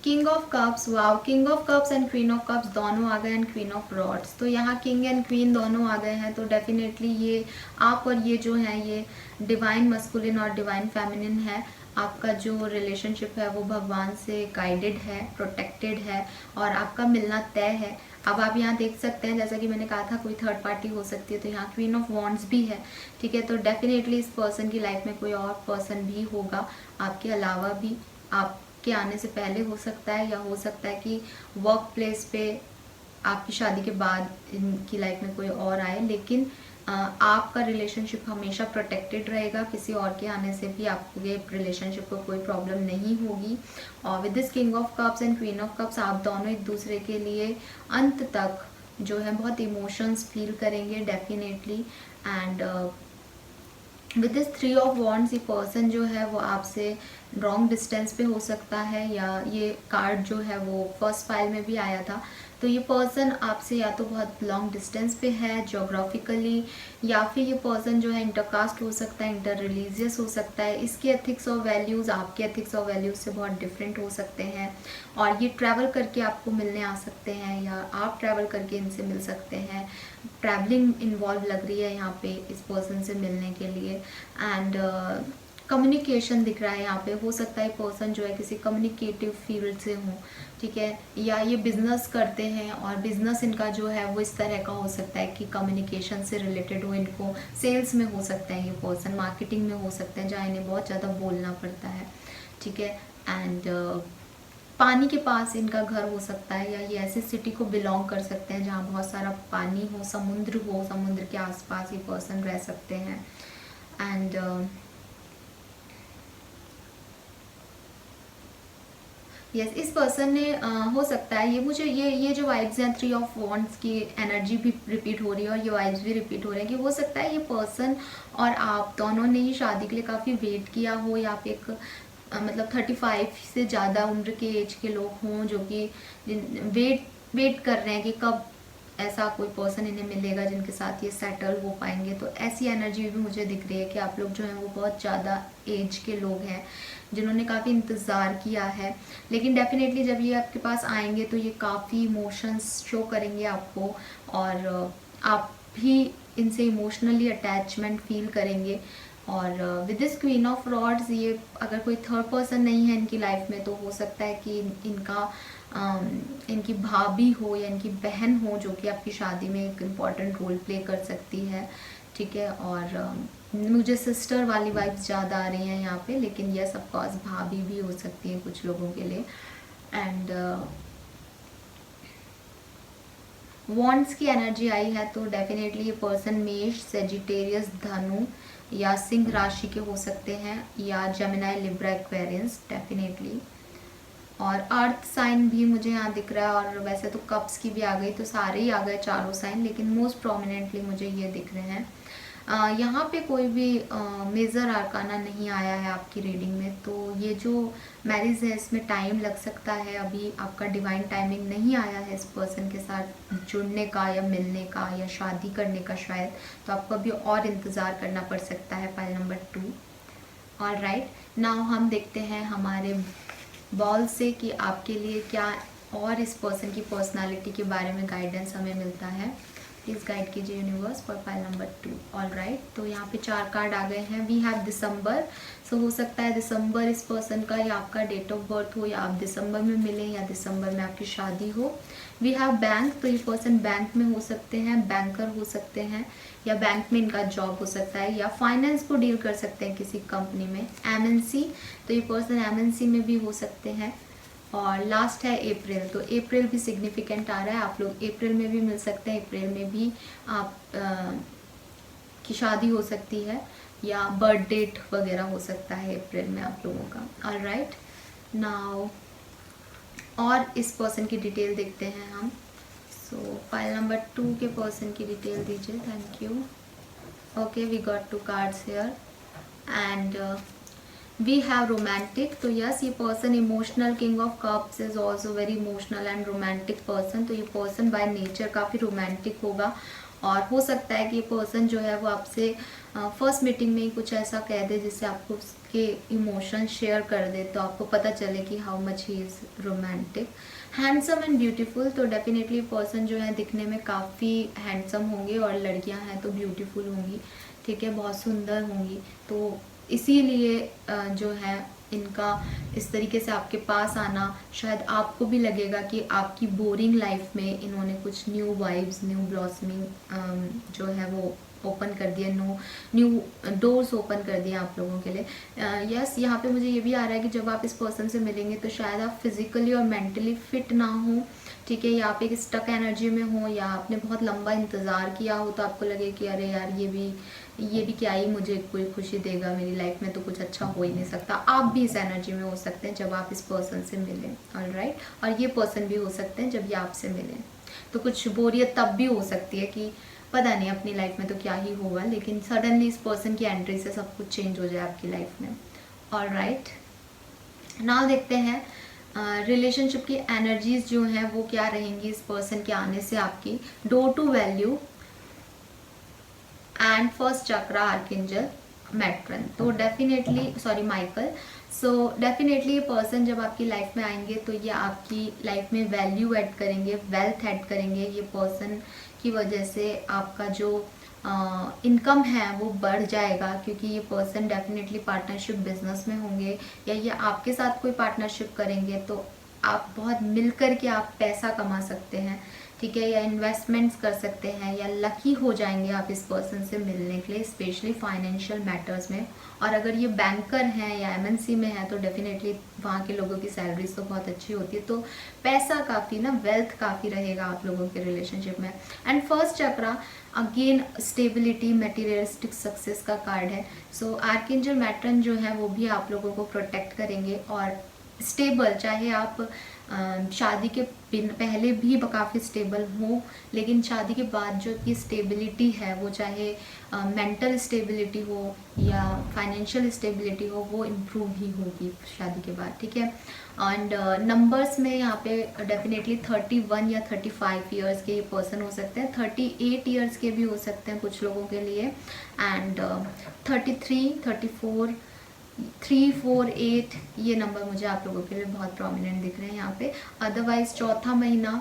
king of cups, wow, king of cups and queen of cups दोनों आ गए एंड क्वीन ऑफ रॉड्स। तो यहाँ किंग एंड क्वीन दोनों आ गए हैं। तो डेफिनेटली ये आप और ये जो है ये डिवाइन मस्कुलिन और डिवाइन फेमिनिन है। आपका जो रिलेशनशिप है वो भगवान से गाइडेड है, प्रोटेक्टेड है और आपका मिलना तय है। अब आप यहाँ देख सकते हैं जैसा कि मैंने कहा था कोई थर्ड पार्टी हो सकती है, तो यहाँ क्वीन ऑफ वॉन्ड्स भी है, ठीक है। तो डेफिनेटली इस पर्सन की लाइफ में कोई और पर्सन भी होगा आपके अलावा भी, आपके आने से पहले हो सकता है, या हो सकता है कि वर्क प्लेस पे आपकी शादी के बाद इनकी लाइफ में कोई और आए, लेकिन आपका रिलेशनशिप हमेशा प्रोटेक्टेड रहेगा, किसी और के आने से भी आपके रिलेशनशिप को कोई प्रॉब्लम नहीं होगी। और with this king of cups and queen of cups आप दोनों एक दूसरे के लिए अंत तक जो है बहुत इमोशंस फील करेंगे definitely. And with this three of wands ये पर्सन जो है वो आपसे लॉन्ग डिस्टेंस पे हो सकता है, या ये कार्ड जो है वो फर्स्ट फाइल में भी आया था। तो ये पर्सन आपसे या तो बहुत लॉन्ग डिस्टेंस पे है जोग्राफिकली, या फिर ये पर्सन जो है इंटरकास्ट हो सकता है, इंटर रिलीजियस हो सकता है। इसके एथिक्स और वैल्यूज़ आपके एथिक्स और वैल्यूज़ से बहुत डिफरेंट हो सकते हैं, और ये ट्रैवल करके आपको मिलने आ सकते हैं, या आप ट्रैवल करके इनसे मिल सकते हैं। ट्रैवलिंग इन्वॉल्व लग रही है यहाँ पे इस पर्सन से मिलने के लिए। एंड कम्युनिकेशन दिख रहा है यहाँ पे, हो सकता है पर्सन जो है किसी कम्युनिकेटिव फील्ड से हो, ठीक है, या ये बिजनेस करते हैं और बिजनेस इनका जो है वो इस तरह का हो सकता है कि कम्युनिकेशन से रिलेटेड हो, इनको सेल्स में हो सकता है ये पर्सन, मार्केटिंग में हो सकते हैं जहाँ इन्हें बहुत ज़्यादा बोलना पड़ता है, ठीक है। एंड पानी के पास इनका घर हो सकता है, या ये ऐसी सिटी को बिलोंग कर सकते हैं जहाँ बहुत सारा पानी हो, समुद्र के आसपास ये पर्सन रह सकते हैं। एंड यस इस पर्सन ने हो सकता है, ये मुझे ये जो वाइब्स हैं थ्री ऑफ वॉन्ड्स की एनर्जी भी रिपीट हो रही है और ये वाइब्स भी रिपीट हो रहे हैं कि हो सकता है ये पर्सन और आप दोनों ने ही शादी के लिए काफ़ी वेट किया हो, या आप एक मतलब 35 से ज़्यादा उम्र के एज के लोग हों जो कि वेट कर रहे हैं कि कब ऐसा कोई पर्सन इन्हें मिलेगा जिनके साथ ये सेटल हो पाएंगे। तो ऐसी एनर्जी भी मुझे दिख रही है कि आप लोग जो हैं वो बहुत ज़्यादा एज के लोग हैं जिन्होंने काफ़ी इंतज़ार किया है, लेकिन डेफिनेटली जब ये आपके पास आएंगे तो ये काफ़ी इमोशंस शो करेंगे आपको, और आप भी इनसे इमोशनली अटैचमेंट फील करेंगे। और with this queen of rods ये अगर कोई थर्ड पर्सन नहीं है इनकी लाइफ में तो हो सकता है कि इनकी भाभी हो या इनकी बहन हो जो कि आपकी शादी में एक इम्पॉर्टेंट रोल प्ले कर सकती है, ठीक है। और मुझे सिस्टर वाली वाइब्स ज़्यादा आ रही हैं यहाँ पे, लेकिन यस ऑफ कोर्स भाभी भी हो सकती है कुछ लोगों के लिए। एंड वॉन्ड्स की एनर्जी आई है तो डेफिनेटली ये पर्सन मेष, सेजिटेरियस, धनु या सिंह राशि के हो सकते हैं, या जेमिनाई, लिब्रा, एक्वेरियंस डेफिनेटली। और अर्थ साइन भी मुझे यहाँ दिख रहा है, और वैसे तो कप्स की भी आ गई, तो सारे ही आ गए चारों साइन, लेकिन मोस्ट प्रोमिनेंटली मुझे ये दिख रहे हैं। यहाँ पे कोई भी मेजर आर्काना नहीं आया है आपकी रीडिंग में, तो ये जो मैरिज है इसमें टाइम लग सकता है, अभी आपका डिवाइन टाइमिंग नहीं आया है इस पर्सन के साथ जुड़ने का या मिलने का या शादी करने का शायद, तो आपको अभी और इंतज़ार करना पड़ सकता है। Pile number 2। और राइट नाउ हम देखते हैं हमारे बॉल से कि आपके लिए क्या और इस पर्सन की पर्सनालिटी के बारे में गाइडेंस हमें मिलता है। प्लीज़ गाइड कीजिए universe for file number 2। All right, तो यहाँ पे 4 कार्ड आ गए हैं। वी हैव दिसंबर, सो हो सकता है दिसंबर इस पर्सन का या आपका डेट ऑफ बर्थ हो, या आप दिसंबर में मिलें या दिसंबर में आपकी शादी हो। वी हैव बैंक, तो ये पर्सन बैंक में हो सकते हैं, बैंकर हो सकते हैं, या बैंक में इनका जॉब हो सकता है, या फाइनेंस को डील कर सकते हैं किसी कंपनी में। एमएनसी, तो ये पर्सन एमएनसी में भी हो सकते हैं। और लास्ट है अप्रैल, तो अप्रैल भी सिग्निफिकेंट आ रहा है, आप लोग अप्रैल में भी मिल सकते हैं, अप्रैल में भी आप की शादी हो सकती है, या बर्थ डेट वगैरह हो सकता है अप्रैल में आप लोगों का। ऑल राइट नाउ और इस पर्सन की डिटेल देखते हैं हम। सो फाइल नंबर 2 के पर्सन की डिटेल दीजिए। Thank you. Okay, we got 2 cards here and we have romantic, तो यस ये person emotional, king of cups is also very emotional and romantic person. तो ये पर्सन बाय नेचर काफ़ी romantic होगा, और हो सकता है कि ये पर्सन जो है वो आपसे फर्स्ट मीटिंग में ही कुछ ऐसा कह दे जिससे आपको उसके इमोशन शेयर कर दे, तो आपको पता चले कि how much he is romantic. Handsome and beautiful, तो डेफिनेटली पर्सन जो है दिखने में काफ़ी हैंडसम होंगे, और लड़कियां हैं तो ब्यूटीफुल होंगी, ठीक है, बहुत सुंदर होंगी। तो इसीलिए जो है इनका इस तरीके से आपके पास आना, शायद आपको भी लगेगा कि आपकी बोरिंग लाइफ में इन्होंने कुछ न्यू वाइब्स, न्यू ब्लॉसमिंग जो है वो ओपन कर दिया, न्यू डोर्स ओपन कर दिए आप लोगों के लिए। यस यहाँ पे मुझे ये भी आ रहा है कि जब आप इस पर्सन से मिलेंगे तो शायद आप फिजिकली और मेंटली फिट ना हो, ठीक है, या आप एक स्टक एनर्जी में हो, या आपने बहुत लंबा इंतज़ार किया हो तो आपको लगे कि अरे यार ये भी क्या ही मुझे कोई खुशी देगा, मेरी लाइफ में तो कुछ अच्छा हो ही नहीं सकता। आप भी इस एनर्जी में हो सकते हैं जब आप इस पर्सन से मिलें, ऑलराइट। और ये पर्सन भी हो सकते हैं जब ये आपसे मिलें। तो कुछ बोरियत तब भी हो सकती है कि पता नहीं अपनी लाइफ में तो क्या ही होगा, लेकिन सडनली इस पर्सन की एंट्री से सब कुछ चेंज हो जाए आपकी लाइफ में, ऑलराइट। नाउ देखते हैं रिलेशनशिप की एनर्जीज जो हैं वो क्या रहेंगी इस पर्सन के आने से आपकी। Door to value and first chakra archangel matron. तो definitely sorry Michael. So definitely ये पर्सन जब आपकी लाइफ में आएंगे तो ये आपकी लाइफ में वैल्यू ऐड करेंगे, वेल्थ ऐड करेंगे। ये पर्सन की वजह से आपका जो इनकम है वो बढ़ जाएगा, क्योंकि ये पर्सन डेफिनेटली पार्टनरशिप बिजनेस में होंगे, या ये आपके साथ कोई पार्टनरशिप करेंगे तो आप बहुत मिलकर के आप पैसा कमा सकते हैं, ठीक है, या इन्वेस्टमेंट्स कर सकते हैं, या लकी हो जाएंगे आप इस पर्सन से मिलने के लिए, स्पेशली फाइनेंशियल मैटर्स में। और अगर ये बैंकर हैं या एमएनसी में है तो डेफिनेटली वहाँ के लोगों की सैलरीज तो बहुत अच्छी होती है, तो पैसा काफ़ी ना, वेल्थ काफ़ी रहेगा आप लोगों के रिलेशनशिप में। And first chakra again stability, materialistic success का कार्ड है। सो आर्कएंजल मैट्रन जो है वो भी आप लोगों को प्रोटेक्ट करेंगे और स्टेबल, चाहे आप शादी के पहले भी काफ़ी स्टेबल हो, लेकिन शादी के बाद जो की स्टेबिलिटी है वो चाहे मेंटल स्टेबिलिटी हो या फाइनेंशियल स्टेबिलिटी हो, वो इम्प्रूव ही होगी शादी के बाद, ठीक है। एंड नंबर्स में यहाँ पे डेफिनेटली 31 या 35 ईयर्स के ये पर्सन हो सकते हैं, 38 ईयर्स के भी हो सकते हैं कुछ लोगों के लिए, एंड 33, 34, 3, 4, 8 ये नंबर मुझे आप लोगों के लिए बहुत प्रोमिनेंट दिख रहे हैं यहाँ पे। अदरवाइज चौथा महीना,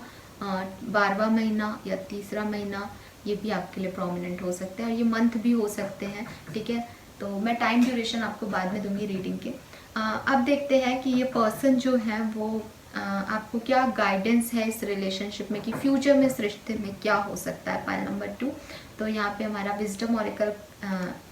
12वां महीना या तीसरा महीना ये भी आपके लिए प्रोमिनेंट हो सकते हैं, और ये मंथ भी हो सकते हैं, ठीक है। तो मैं टाइम ड्यूरेशन आपको बाद में दूंगी रीडिंग के। अब देखते हैं कि ये पर्सन जो है वो आपको क्या गाइडेंस है इस रिलेशनशिप में, कि फ्यूचर में इस रिश्ते में क्या हो सकता है। पाइल नंबर 2, तो यहाँ पे हमारा विजडम ऑरेकल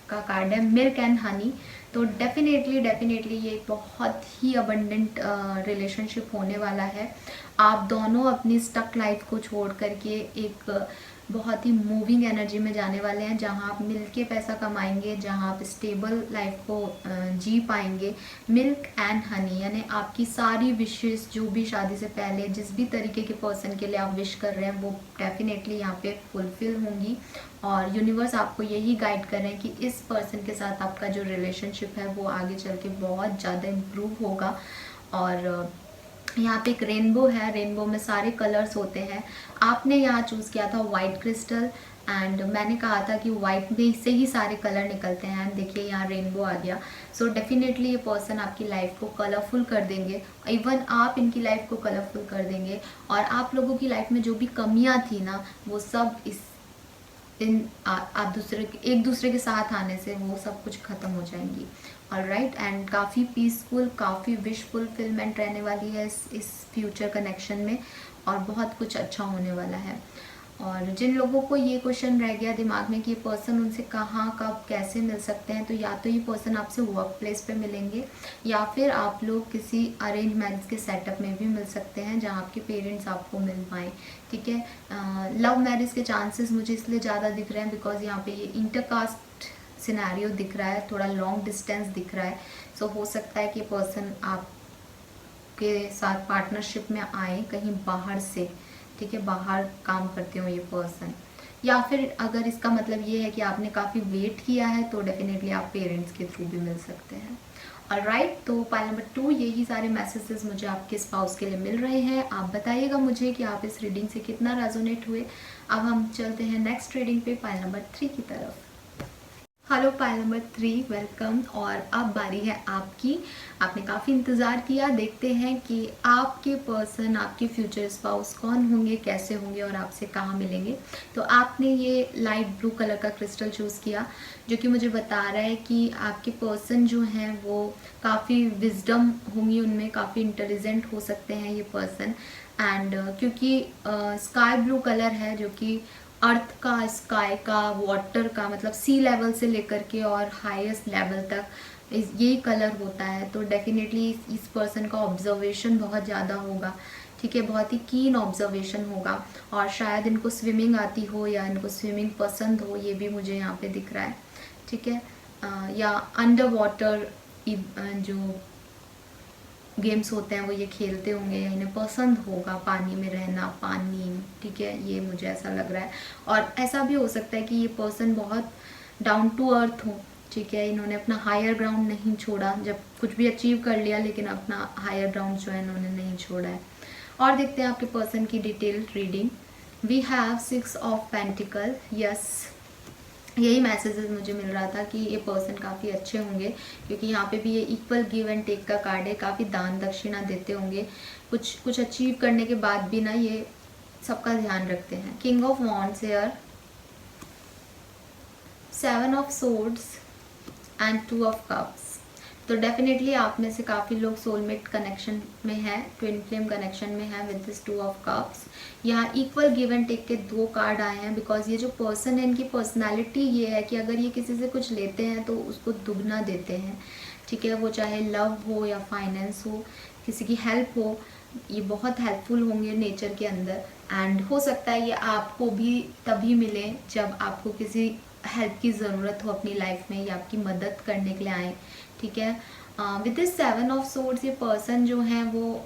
का कार्ड है मिल्क एंड हनी। तो डेफिनेटली ये बहुत ही अबंडेंट रिलेशनशिप होने वाला है। आप दोनों अपनी स्टक लाइफ को छोड़ करके एक बहुत ही मूविंग एनर्जी में जाने वाले हैं, जहां आप मिलके पैसा कमाएंगे, जहां आप स्टेबल लाइफ को जी पाएंगे। मिल्क एंड हनी यानी आपकी सारी विशेष जो भी शादी से पहले जिस भी तरीके के पर्सन के लिए आप विश कर रहे हैं वो डेफिनेटली यहाँ पे फुलफिल होंगी, और यूनिवर्स आपको यही गाइड कर रहे हैं कि इस पर्सन के साथ आपका जो रिलेशनशिप है वो आगे चल के बहुत ज़्यादा इम्प्रूव होगा। और यहाँ पे एक रेनबो है, रेनबो में सारे कलर्स होते हैं। आपने यहाँ चूज़ किया था वाइट क्रिस्टल, एंड मैंने कहा था कि वाइट में से ही सारे कलर निकलते हैं, एंड देखिए यहाँ रेनबो आ गया। सो डेफिनेटली ये पर्सन आपकी लाइफ को कलरफुल कर देंगे, इवन आप इनकी लाइफ को कलरफुल कर देंगे, और आप लोगों की लाइफ में जो भी कमियाँ थी ना वो सब आप एक दूसरे के साथ आने से वो सब कुछ ख़त्म हो जाएंगी, ऑलराइट। एंड काफ़ी पीसफुल, काफ़ी विश फुलफिलमेंट रहने वाली है इस फ्यूचर कनेक्शन में, और बहुत कुछ अच्छा होने वाला है। और जिन लोगों को ये क्वेश्चन रह गया दिमाग में कि ये पर्सन उनसे कहाँ कब कैसे मिल सकते हैं, तो या तो ये पर्सन आपसे वर्क प्लेस पे मिलेंगे, या फिर आप लोग किसी अरेंज मैरिज के सेटअप में भी मिल सकते हैं जहाँ आपके पेरेंट्स आपको मिल पाएँ, ठीक है। लव मैरिज के चांसेस मुझे इसलिए ज़्यादा दिख रहे हैं बिकॉज यहाँ पे ये इंटरकास्ट सिनेरियो दिख रहा है, थोड़ा लॉन्ग डिस्टेंस दिख रहा है। सो हो सकता है कि पर्सन आपके साथ पार्टनरशिप में आए कहीं बाहर से, ठीक है, बाहर काम करते हो ये पर्सन, या फिर अगर इसका मतलब ये है कि आपने काफ़ी वेट किया है तो डेफिनेटली आप पेरेंट्स के थ्रू भी मिल सकते हैं, ऑलराइट। तो पाइल नंबर 2 यही सारे मैसेजेस मुझे आपके स्पाउस के लिए मिल रहे हैं। आप बताइएगा मुझे कि आप इस रीडिंग से कितना रेजोनेट हुए। अब हम चलते हैं नेक्स्ट रीडिंग पे, पाइल नंबर 3 की तरफ। Hello pile number 3, welcome. और अब बारी है आपकी। आपने काफ़ी इंतज़ार किया, देखते हैं कि आपके पर्सन, आपके फ्यूचर स्पाउस कौन होंगे, कैसे होंगे और आपसे कहाँ मिलेंगे। तो आपने ये लाइट ब्लू कलर का क्रिस्टल चूज़ किया, जो कि मुझे बता रहा है कि आपके पर्सन जो हैं वो काफ़ी विजडम होंगी, उनमें काफ़ी इंटेलिजेंट हो सकते हैं ये पर्सन। एंड क्योंकि स्काई ब्लू कलर है जो कि अर्थ का, स्काई का, वाटर का, मतलब सी लेवल से लेकर के और हाईएस्ट लेवल तक यही कलर होता है, तो डेफिनेटली इस पर्सन का ऑब्जर्वेशन बहुत ज़्यादा होगा, ठीक है, बहुत ही कीन ऑब्जर्वेशन होगा। और शायद इनको स्विमिंग आती हो या इनको स्विमिंग पसंद हो, ये भी मुझे यहाँ पे दिख रहा है। ठीक है, या अंडर वाटर जो गेम्स होते हैं वो ये खेलते होंगे या इन्हें पसंद होगा पानी में रहना, पानी। ठीक है, ये मुझे ऐसा लग रहा है। और ऐसा भी हो सकता है कि ये पर्सन बहुत डाउन टू अर्थ हो। ठीक है, इन्होंने अपना हायर ग्राउंड नहीं छोड़ा, जब कुछ भी अचीव कर लिया लेकिन अपना हायर ग्राउंड जो है इन्होंने नहीं छोड़ा है। और देखते हैं आपके पर्सन की detail reading. We have 6 of pentacle. Yes, यही मैसेजेस मुझे मिल रहा था कि ये पर्सन काफ़ी अच्छे होंगे, क्योंकि यहाँ पे भी ये इक्वल गिव एंड टेक का कार्ड है। काफ़ी दान दक्षिणा देते होंगे, कुछ अचीव करने के बाद भी ना ये सबका ध्यान रखते हैं। King of wands here, 7 of swords and 2 of cups. तो डेफिनेटली आप में से काफ़ी लोग सोलमेट कनेक्शन में है, ट्विन फ्लेम कनेक्शन में है विद दिस 2 ऑफ कप्स। यहाँ इक्वल गिव एंड टेक के 2 कार्ड आए हैं, बिकॉज ये जो पर्सन है इनकी पर्सनालिटी ये है कि अगर ये किसी से कुछ लेते हैं तो उसको दुगना देते हैं। ठीक है, वो चाहे लव हो या फाइनेंस हो, किसी की हेल्प हो, ये बहुत हेल्पफुल होंगे नेचर के अंदर। एंड हो सकता है ये आपको भी तभी मिले जब आपको किसी हेल्प की ज़रूरत हो अपनी लाइफ में, या आपकी मदद करने के लिए आए। ठीक है, विद दिस 7 ऑफ सोर्ड्स ये पर्सन जो है वो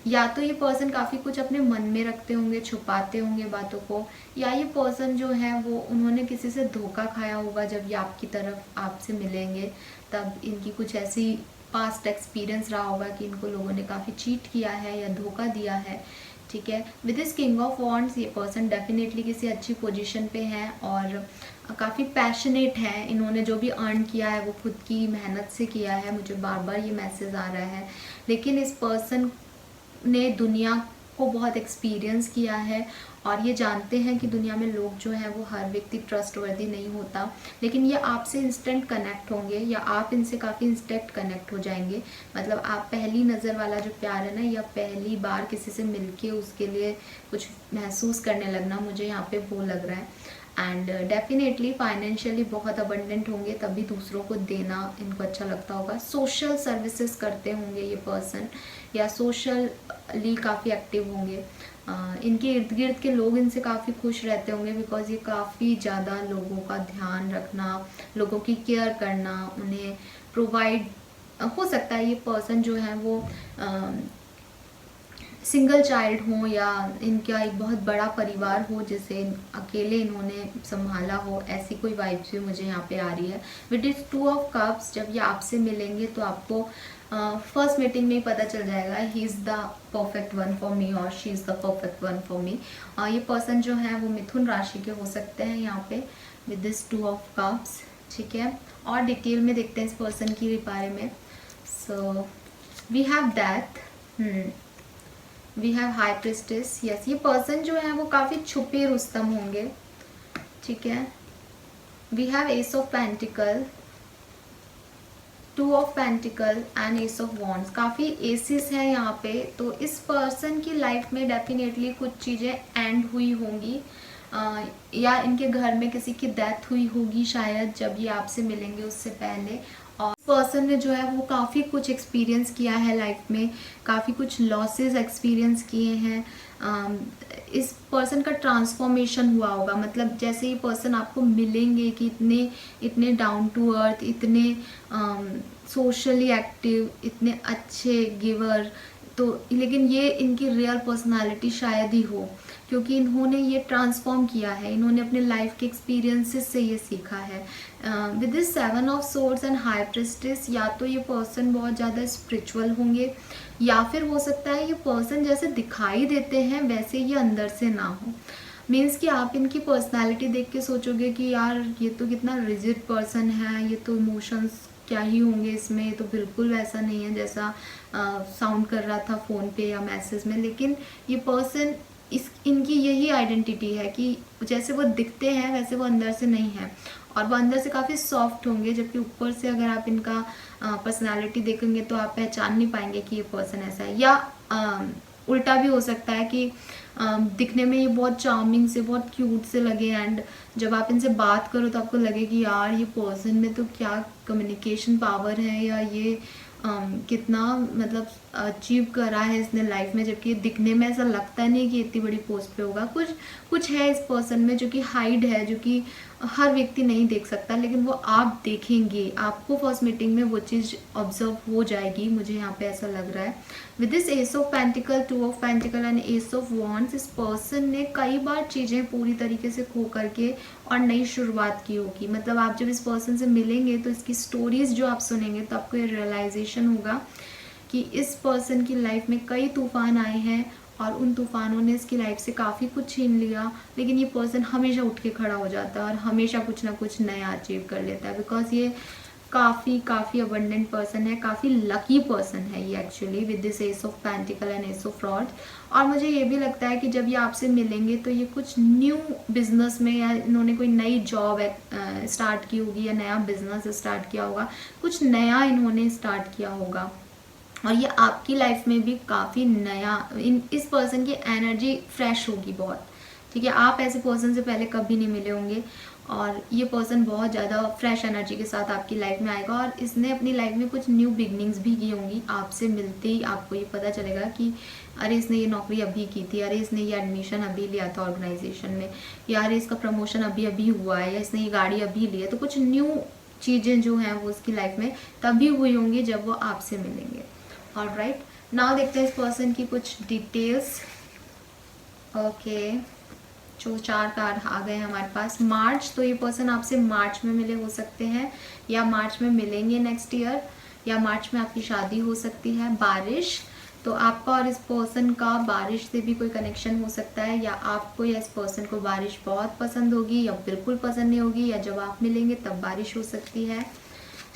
या तो ये पर्सन काफ़ी कुछ अपने मन में रखते होंगे, छुपाते होंगे बातों को, या ये पर्सन जो है वो उन्होंने किसी से धोखा खाया होगा। जब ये आपकी तरफ आपसे मिलेंगे तब इनकी कुछ ऐसी पास्ट एक्सपीरियंस रहा होगा कि इनको लोगों ने काफ़ी चीट किया है या धोखा दिया है। ठीक है, with this king of wands ये पर्सन डेफिनेटली किसी अच्छी पोजीशन पे है और काफ़ी पैशनेट है। इन्होंने जो भी अर्न किया है वो खुद की मेहनत से किया है, मुझे बार बार ये मैसेज आ रहा है। लेकिन इस पर्सन ने दुनिया को बहुत एक्सपीरियंस किया है और ये जानते हैं कि दुनिया में लोग जो हैं वो हर व्यक्ति ट्रस्टवर्दी नहीं होता, लेकिन ये आपसे इंस्टेंट कनेक्ट होंगे या आप इनसे काफ़ी इंस्टेंट कनेक्ट हो जाएंगे। मतलब आप पहली नज़र वाला जो प्यार है ना, या पहली बार किसी से मिलके उसके लिए कुछ महसूस करने लगना, मुझे यहाँ पे वो लग रहा है। एंड डेफिनेटली फाइनेंशियली बहुत अबंडेंट होंगे, तभी दूसरों को देना इनको अच्छा लगता होगा। सोशल सर्विसेज करते होंगे ये पर्सन, या सोशली काफ़ी एक्टिव होंगे। इनके इर्द गिर्द के लोग इनसे काफ़ी खुश रहते होंगे, बिकॉज ये काफ़ी ज़्यादा लोगों का ध्यान रखना, लोगों की केयर करना, उन्हें प्रोवाइड। हो सकता है ये पर्सन जो है वो सिंगल चाइल्ड हो या इनका एक बहुत बड़ा परिवार हो जिसे अकेले इन्होंने संभाला हो, ऐसी कोई वाइब्स भी मुझे यहाँ पे आ रही है। विद इज 2 ऑफ कप्स, जब ये आपसे मिलेंगे तो आपको फर्स्ट मीटिंग में ही पता चल जाएगा he is the perfect one for me और she is the perfect one for me. ये पर्सन जो है वो मिथुन राशि के हो सकते हैं यहाँ पे विद दिस 2 ऑफ कप्स। ठीक है, और डिटेल में देखते हैं इस पर्सन के बारे में। So we have death, we have high priestess. Yes, ये पर्सन जो है वो काफ़ी छुपे रुस्तम होंगे। ठीक है, we have ace of pentacle, 2 of pentacle and ace of wands. काफ़ी एसिस है यहाँ पे। तो इस पर्सन की लाइफ में डेफिनेटली कुछ चीज़ें एंड हुई होंगी, या इनके घर में किसी की डेथ हुई होगी शायद जब ये आपसे मिलेंगे उससे पहले। और पर्सन ने जो है वो काफ़ी कुछ एक्सपीरियंस किया है लाइफ में, काफ़ी कुछ लॉसेस एक्सपीरियंस किए हैं। इस पर्सन का ट्रांसफॉर्मेशन हुआ होगा, मतलब जैसे ये पर्सन आपको मिलेंगे कि इतने डाउन टू अर्थ, इतने सोशली एक्टिव, इतने अच्छे गिवर, तो लेकिन ये इनकी रियल पर्सनालिटी शायद ही हो, क्योंकि इन्होंने ये ट्रांसफॉर्म किया है, इन्होंने अपने लाइफ के एक्सपीरियंसेस से ये सीखा है। With this 7 of swords and high priestess, या तो ये पर्सन बहुत ज़्यादा स्पिरिचुअल होंगे, या फिर हो सकता है ये पर्सन जैसे दिखाई देते हैं वैसे ये अंदर से ना हो। मीन्स कि आप इनकी पर्सनालिटी देख के सोचोगे कि यार ये तो कितना रिजिड पर्सन है, ये तो इमोशंस क्या ही होंगे इसमें, ये तो बिल्कुल वैसा नहीं है जैसा साउंड कर रहा था फ़ोन पे या मैसेज में। लेकिन ये पर्सन इनकी यही आइडेंटिटी है कि जैसे वो दिखते हैं वैसे वो अंदर से नहीं है, और वो अंदर से काफ़ी सॉफ्ट होंगे, जबकि ऊपर से अगर आप इनका पर्सनालिटी देखेंगे तो आप पहचान नहीं पाएंगे कि ये पर्सन ऐसा है। या उल्टा भी हो सकता है कि दिखने में ये बहुत चार्मिंग से, बहुत क्यूट से लगे, एंड जब आप इनसे बात करो तो आपको लगे कि यार ये पर्सन में तो क्या कम्युनिकेशन पावर है, या ये कितना मतलब अचीव करा है इसने लाइफ में, जबकि दिखने में ऐसा लगता नहीं कि इतनी बड़ी पोस्ट पे होगा। कुछ कुछ है इस पर्सन में जो कि हाइड है, जो कि हर व्यक्ति नहीं देख सकता, लेकिन वो आप देखेंगे, आपको फर्स्ट मीटिंग में वो चीज़ ऑब्जर्व हो जाएगी, मुझे यहाँ पे ऐसा लग रहा है। With this S of pentacle, two of pentacle and ace of wands, इस पर्सन ने कई बार चीज़ें पूरी तरीके से खो करके और नई शुरुआत की होगी। मतलब आप जब इस पर्सन से मिलेंगे तो इसकी स्टोरीज जो आप सुनेंगे तो आपको ये रियलाइजेशन होगा कि इस पर्सन की लाइफ में कई तूफान आए हैं और उन तूफानों ने इसकी लाइफ से काफ़ी कुछ छीन लिया, लेकिन ये पर्सन हमेशा उठ के खड़ा हो जाता है और हमेशा कुछ ना कुछ नया अचीव कर लेता है। बिकॉज ये काफ़ी अबंडेंट पर्सन है, काफ़ी लकी पर्सन है ये actually, with this S of pentacle and ace of rod. और मुझे ये भी लगता है कि जब ये आपसे मिलेंगे तो ये कुछ न्यू बिजनेस में, या इन्होंने कोई नई जॉब स्टार्ट की होगी या नया बिजनेस स्टार्ट किया होगा, कुछ नया इन्होंने स्टार्ट किया होगा और ये आपकी लाइफ में भी काफ़ी नया, इस पर्सन की एनर्जी फ्रेश होगी बहुत, ठीक है। आप ऐसे पर्सन से पहले कभी नहीं मिले होंगे और ये पर्सन बहुत ज़्यादा फ्रेश एनर्जी के साथ आपकी लाइफ में आएगा और इसने अपनी लाइफ में कुछ न्यू बिगनिंग्स भी की होंगी। आपसे मिलते ही आपको ये पता चलेगा कि अरे इसने ये नौकरी अभी की थी, अरे इसने ये एडमिशन अभी लिया था ऑर्गेनाइजेशन में, या अरे इसका प्रमोशन अभी अभी हुआ है, या इसने ये गाड़ी अभी ली है। तो कुछ न्यू चीज़ें जो हैं वो उसकी लाइफ में तभी हुई होंगी जब वो आपसे मिलेंगे। ऑलराइट, नाउ देखते हैं इस पर्सन की कुछ डिटेल्स। ओके, जो 4 कार्ड आ गए हैं हमारे पास। मार्च, तो ये पर्सन आपसे मार्च में मिले हो सकते हैं या मार्च में मिलेंगे नेक्स्ट ईयर, या मार्च में आपकी शादी हो सकती है। बारिश, तो आपका और इस पर्सन का बारिश से भी कोई कनेक्शन हो सकता है, या आपको या इस पर्सन को बारिश बहुत पसंद होगी या बिल्कुल पसंद नहीं होगी, या जब आप मिलेंगे तब बारिश हो सकती है।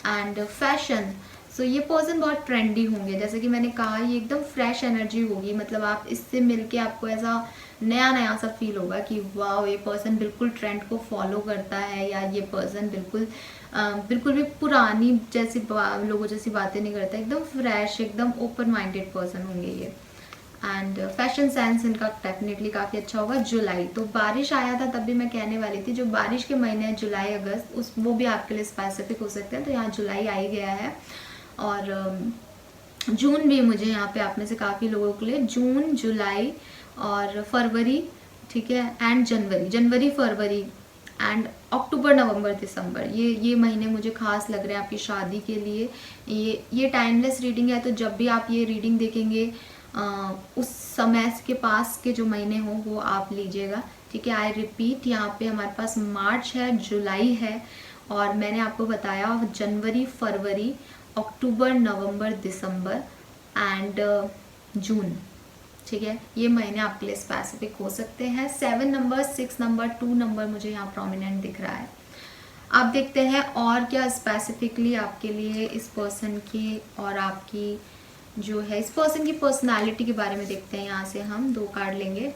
एंड फैशन, सो ये पर्सन बहुत ट्रेंडी होंगे, जैसे कि मैंने कहा ये एकदम फ्रेश एनर्जी होगी। मतलब आप इससे मिलके आपको ऐसा नया नया सा फील होगा कि वाह, ये पर्सन बिल्कुल ट्रेंड को फॉलो करता है, या ये पर्सन बिल्कुल भी पुरानी जैसी लोगों जैसी बातें नहीं करता, एकदम फ्रेश, एकदम ओपन माइंडेड पर्सन होंगे ये। एंड फैशन सेंस इनका डेफिनेटली काफ़ी अच्छा होगा। जुलाई, तो बारिश आया था तब भी मैं कहने वाली थी, जो बारिश के महीने हैं जुलाई अगस्त, वो भी आपके लिए स्पेसिफिक हो सकते हैं, तो यहाँ जुलाई आ ही गया है। और जून भी मुझे यहाँ पे आप में से काफ़ी लोगों के लिए जून, जुलाई और फरवरी, ठीक है, and January February and October नवंबर दिसंबर, ये महीने मुझे खास लग रहे हैं आपकी शादी के लिए। ये टाइमलेस रीडिंग है, तो जब भी आप ये रीडिंग देखेंगे उस समय के पास के जो महीने हो वो आप लीजिएगा, ठीक है। आई रिपीट, यहाँ पे हमारे पास मार्च है, जुलाई है, और मैंने आपको बताया जनवरी फरवरी अक्टूबर नवंबर दिसंबर एंड जून, ठीक है। ये महीने आपके लिए स्पेसिफिक हो सकते हैं। 7 नंबर, 6 नंबर, 2 नंबर मुझे यहाँ प्रोमिनेंट दिख रहा है। आप देखते हैं और क्या स्पेसिफिकली आपके लिए इस पर्सन की और आपकी जो है इस पर्सन की पर्सनालिटी के बारे में देखते हैं। यहाँ से हम 2 कार्ड लेंगे।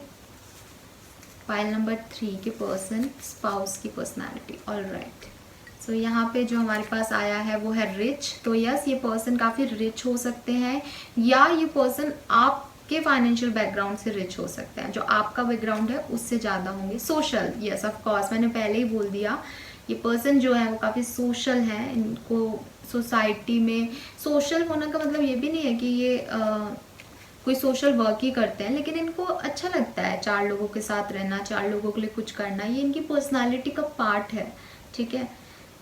पाइल नंबर 3 के पर्सन, स्पाउस की पर्सनालिटी। ऑलराइट, सो यहाँ पे जो हमारे पास आया है वो है रिच। तो यस, ये पर्सन काफ़ी रिच हो सकते हैं, या ये पर्सन आपके फाइनेंशियल बैकग्राउंड से रिच हो सकते हैं, जो आपका बैकग्राउंड है उससे ज़्यादा होंगे। सोशल, यस ऑफ कोर्स, मैंने पहले ही बोल दिया, ये पर्सन जो है वो काफ़ी सोशल है। इनको सोसाइटी में सोशल होने का मतलब ये भी नहीं है कि ये कोई सोशल वर्क ही करते हैं, लेकिन इनको अच्छा लगता है 4 लोगों के साथ रहना, 4 लोगों के लिए कुछ करना, ये इनकी पर्सनालिटी का पार्ट है, ठीक है।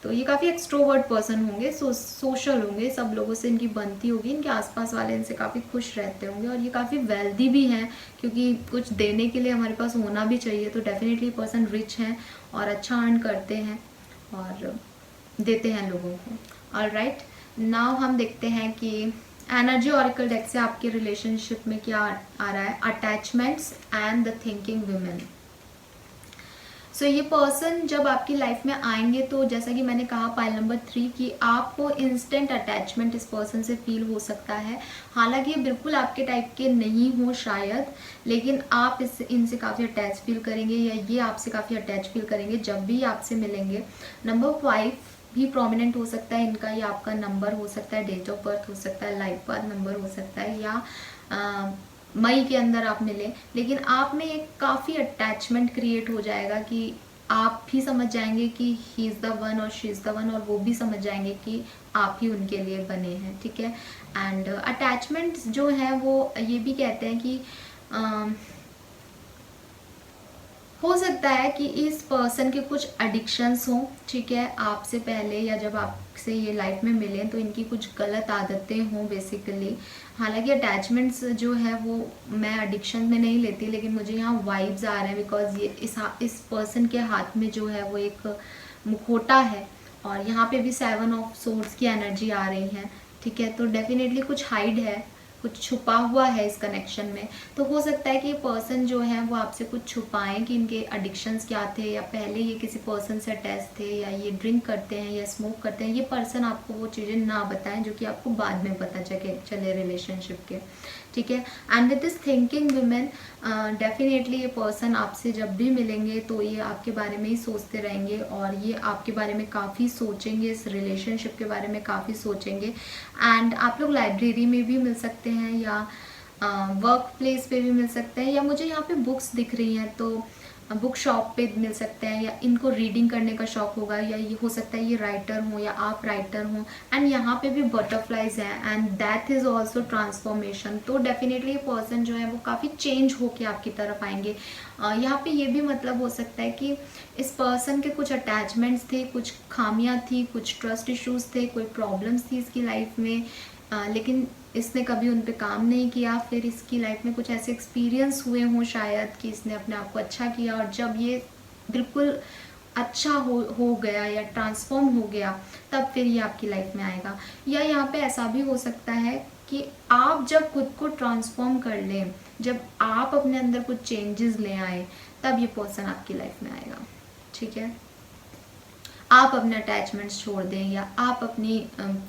तो ये काफ़ी एक्सट्रोवर्ट पर्सन होंगे, सोशल होंगे, सब लोगों से इनकी बनती होगी, इनके आसपास वाले इनसे काफ़ी खुश रहते होंगे, और ये काफ़ी वेल्दी भी हैं, क्योंकि कुछ देने के लिए हमारे पास होना भी चाहिए। तो डेफिनेटली पर्सन रिच हैं और अच्छा अर्न करते हैं और देते हैं लोगों को। ऑलराइट, नाउ हम देखते हैं कि एनर्जी ऑरेकल डेक से आपके रिलेशनशिप में क्या आ रहा है। Attachments and the thinking women. So ये पर्सन जब आपकी लाइफ में आएंगे तो जैसा कि मैंने कहा पाइल नंबर 3 की आपको इंस्टेंट अटैचमेंट इस पर्सन से फील हो सकता है। हालांकि ये बिल्कुल आपके टाइप के नहीं हो शायद, लेकिन आप इनसे काफ़ी अटैच फील करेंगे, या ये आपसे काफ़ी अटैच फील करेंगे जब भी आपसे मिलेंगे। नंबर 5 भी प्रोमिनेंट हो सकता है इनका, या आपका नंबर हो सकता है, डेट ऑफ बर्थ हो सकता है, लाइफ पाथ नंबर हो सकता है, या मई के अंदर आप मिले, लेकिन आप में एक काफ़ी अटैचमेंट क्रिएट हो जाएगा कि आप भी समझ जाएंगे कि ही इज़ द वन और शी इज़ द वन, और वो भी समझ जाएंगे कि आप ही उनके लिए बने हैं, ठीक है। एंड अटैचमेंट्स जो हैं वो ये भी कहते हैं कि हो सकता है कि इस पर्सन के कुछ एडिक्शंस हों, ठीक है, आपसे पहले या जब आपसे ये लाइफ में मिले तो इनकी कुछ गलत आदतें हों बेसिकली। हालांकि अटैचमेंट्स जो है वो मैं एडिक्शन में नहीं लेती, लेकिन मुझे यहाँ वाइब्स आ रहे हैं बिकॉज ये इस पर्सन के हाथ में जो है वो एक मुखौटा है, और यहाँ पे भी 7 ऑफ सोर्ड्स की एनर्जी आ रही है, ठीक है। तो डेफिनेटली कुछ हाइड है, कुछ छुपा हुआ है इस कनेक्शन में। तो हो सकता है कि ये पर्सन जो है वो आपसे कुछ छुपाएं कि इनके एडिक्शंस क्या थे, या पहले ये किसी पर्सन से अटैच थे, या ये ड्रिंक करते हैं या स्मोक करते हैं। ये पर्सन आपको वो चीज़ें ना बताएं जो कि आपको बाद में पता चले रिलेशनशिप के, ठीक है। And with this thinking women, definitely ये पर्सन आपसे जब भी मिलेंगे तो ये आपके बारे में ही सोचते रहेंगे, और ये आपके बारे में काफ़ी सोचेंगे, इस रिलेशनशिप के बारे में काफ़ी सोचेंगे। एंड आप लोग लाइब्रेरी में भी मिल सकते हैं, या वर्क प्लेस पे भी मिल सकते हैं, या मुझे यहाँ पे बुक्स दिख रही हैं तो बुक शॉप पे मिल सकते हैं, या इनको रीडिंग करने का शौक होगा, या ये हो सकता है ये राइटर हो या आप राइटर हो। एंड यहाँ पे भी बटरफ्लाइज हैं, and that is also transformation. तो डेफिनेटली ये पर्सन जो है वो काफ़ी चेंज होके आपकी तरफ आएंगे। यहाँ पे ये भी मतलब हो सकता है कि इस पर्सन के कुछ अटैचमेंट्स थे, कुछ खामियां थी, कुछ ट्रस्ट इश्यूज थे, कोई प्रॉब्लम्स थी इसकी लाइफ में, लेकिन इसने कभी उन पे काम नहीं किया। फिर इसकी लाइफ में कुछ ऐसे एक्सपीरियंस हुए हों शायद कि इसने अपने आप को अच्छा किया, और जब ये बिल्कुल अच्छा हो गया या ट्रांसफॉर्म हो गया तब फिर ये आपकी लाइफ में आएगा। या यहाँ पे ऐसा भी हो सकता है कि आप जब खुद को ट्रांसफॉर्म कर लें, जब आप अपने अंदर कुछ चेंजेस ले आए, तब ये पर्सन आपकी लाइफ में आएगा, ठीक है। आप अपने अटैचमेंट्स छोड़ दें, या आप अपनी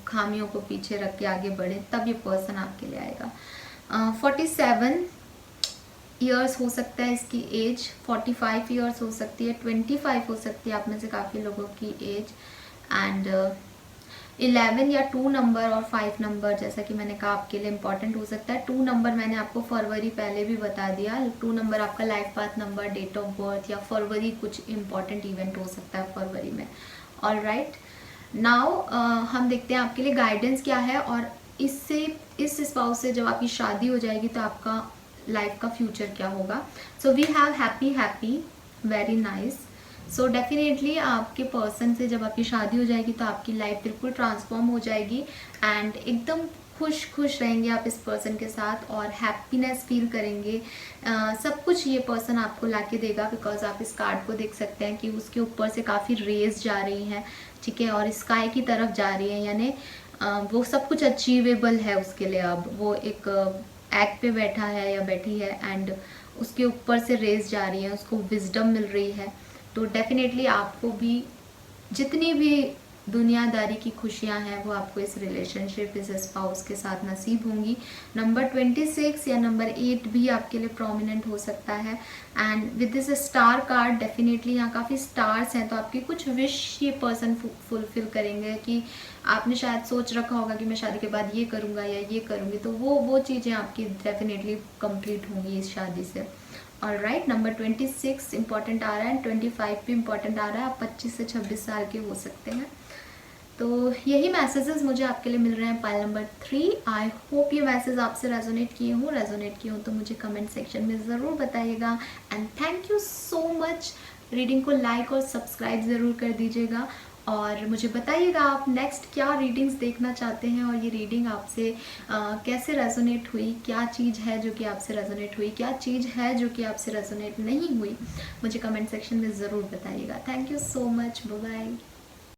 खामियों को पीछे रख के आगे बढ़ें, तब ये पर्सन आपके लिए आएगा। 47 ईयर्स हो सकता है इसकी एज, 45 ईयर्स हो सकती है, 25 हो सकती है आप में से काफ़ी लोगों की एज। एंड 11 या 2 नंबर और 5 नंबर, जैसा कि मैंने कहा, आपके लिए इंपॉर्टेंट हो सकता है। 2 नंबर मैंने आपको फरवरी पहले भी बता दिया। 2 नंबर आपका life path number, date of birth, या फरवरी कुछ इंपॉर्टेंट इवेंट हो सकता है फरवरी में। ऑल राइट, नाउ हम देखते हैं आपके लिए गाइडेंस क्या है, और इस स्पाउस से जब आपकी शादी हो जाएगी तो आपका लाइफ का फ्यूचर क्या होगा। So we have happy, very nice. So definitely आपके पर्सन से जब आपकी शादी हो जाएगी तो आपकी लाइफ बिल्कुल ट्रांसफॉर्म हो जाएगी, एंड एकदम खुश रहेंगे आप इस पर्सन के साथ, और हैप्पीनेस फील करेंगे। सब कुछ ये पर्सन आपको लाके देगा, बिकॉज आप इस कार्ड को देख सकते हैं कि उसके ऊपर से काफ़ी रेज जा रही हैं, ठीक है, और स्काई की तरफ जा रही है, यानी वो सब कुछ अचीवेबल है उसके लिए। अब वो एक एग पे बैठा है या बैठी है, एंड उसके ऊपर से रेज जा रही है, उसको विजडम मिल रही है। तो डेफिनेटली आपको भी जितनी भी दुनियादारी की खुशियां हैं वो आपको इस रिलेशनशिप, इस स्पाउस के साथ नसीब होंगी। नंबर 26 या नंबर 8 भी आपके लिए प्रोमिनेंट हो सकता है। And with this star card, definitely यहाँ काफ़ी स्टार्स हैं, तो आपकी कुछ विश ये पर्सन फुलफिल करेंगे कि आपने शायद सोच रखा होगा कि मैं शादी के बाद ये करूँगा या ये करूँगी, तो वो चीज़ें आपकी डेफिनेटली कंप्लीट होंगी इस शादी से। और राइट, नंबर 26 इंपॉर्टेंट आ रहा है, 25 भी इंपॉर्टेंट आ रहा है। आप 25 से 26 साल के हो सकते हैं। तो यही मैसेजेस मुझे आपके लिए मिल रहे हैं पाइल नंबर 3। आई होप ये मैसेज आपसे रेजोनेट किए हों तो मुझे कमेंट सेक्शन में ज़रूर बताइएगा। And thank you so much. Reading को लाइक और सब्सक्राइब ज़रूर कर दीजिएगा, और मुझे बताइएगा आप नेक्स्ट क्या रीडिंग्स देखना चाहते हैं, और ये रीडिंग आपसे कैसे रेजोनेट हुई, क्या चीज़ है जो कि आपसे रेजोनेट हुई, क्या चीज़ है जो कि आपसे रेजोनेट नहीं हुई। मुझे कमेंट सेक्शन में ज़रूर बताइएगा। Thank you so much, bye bye.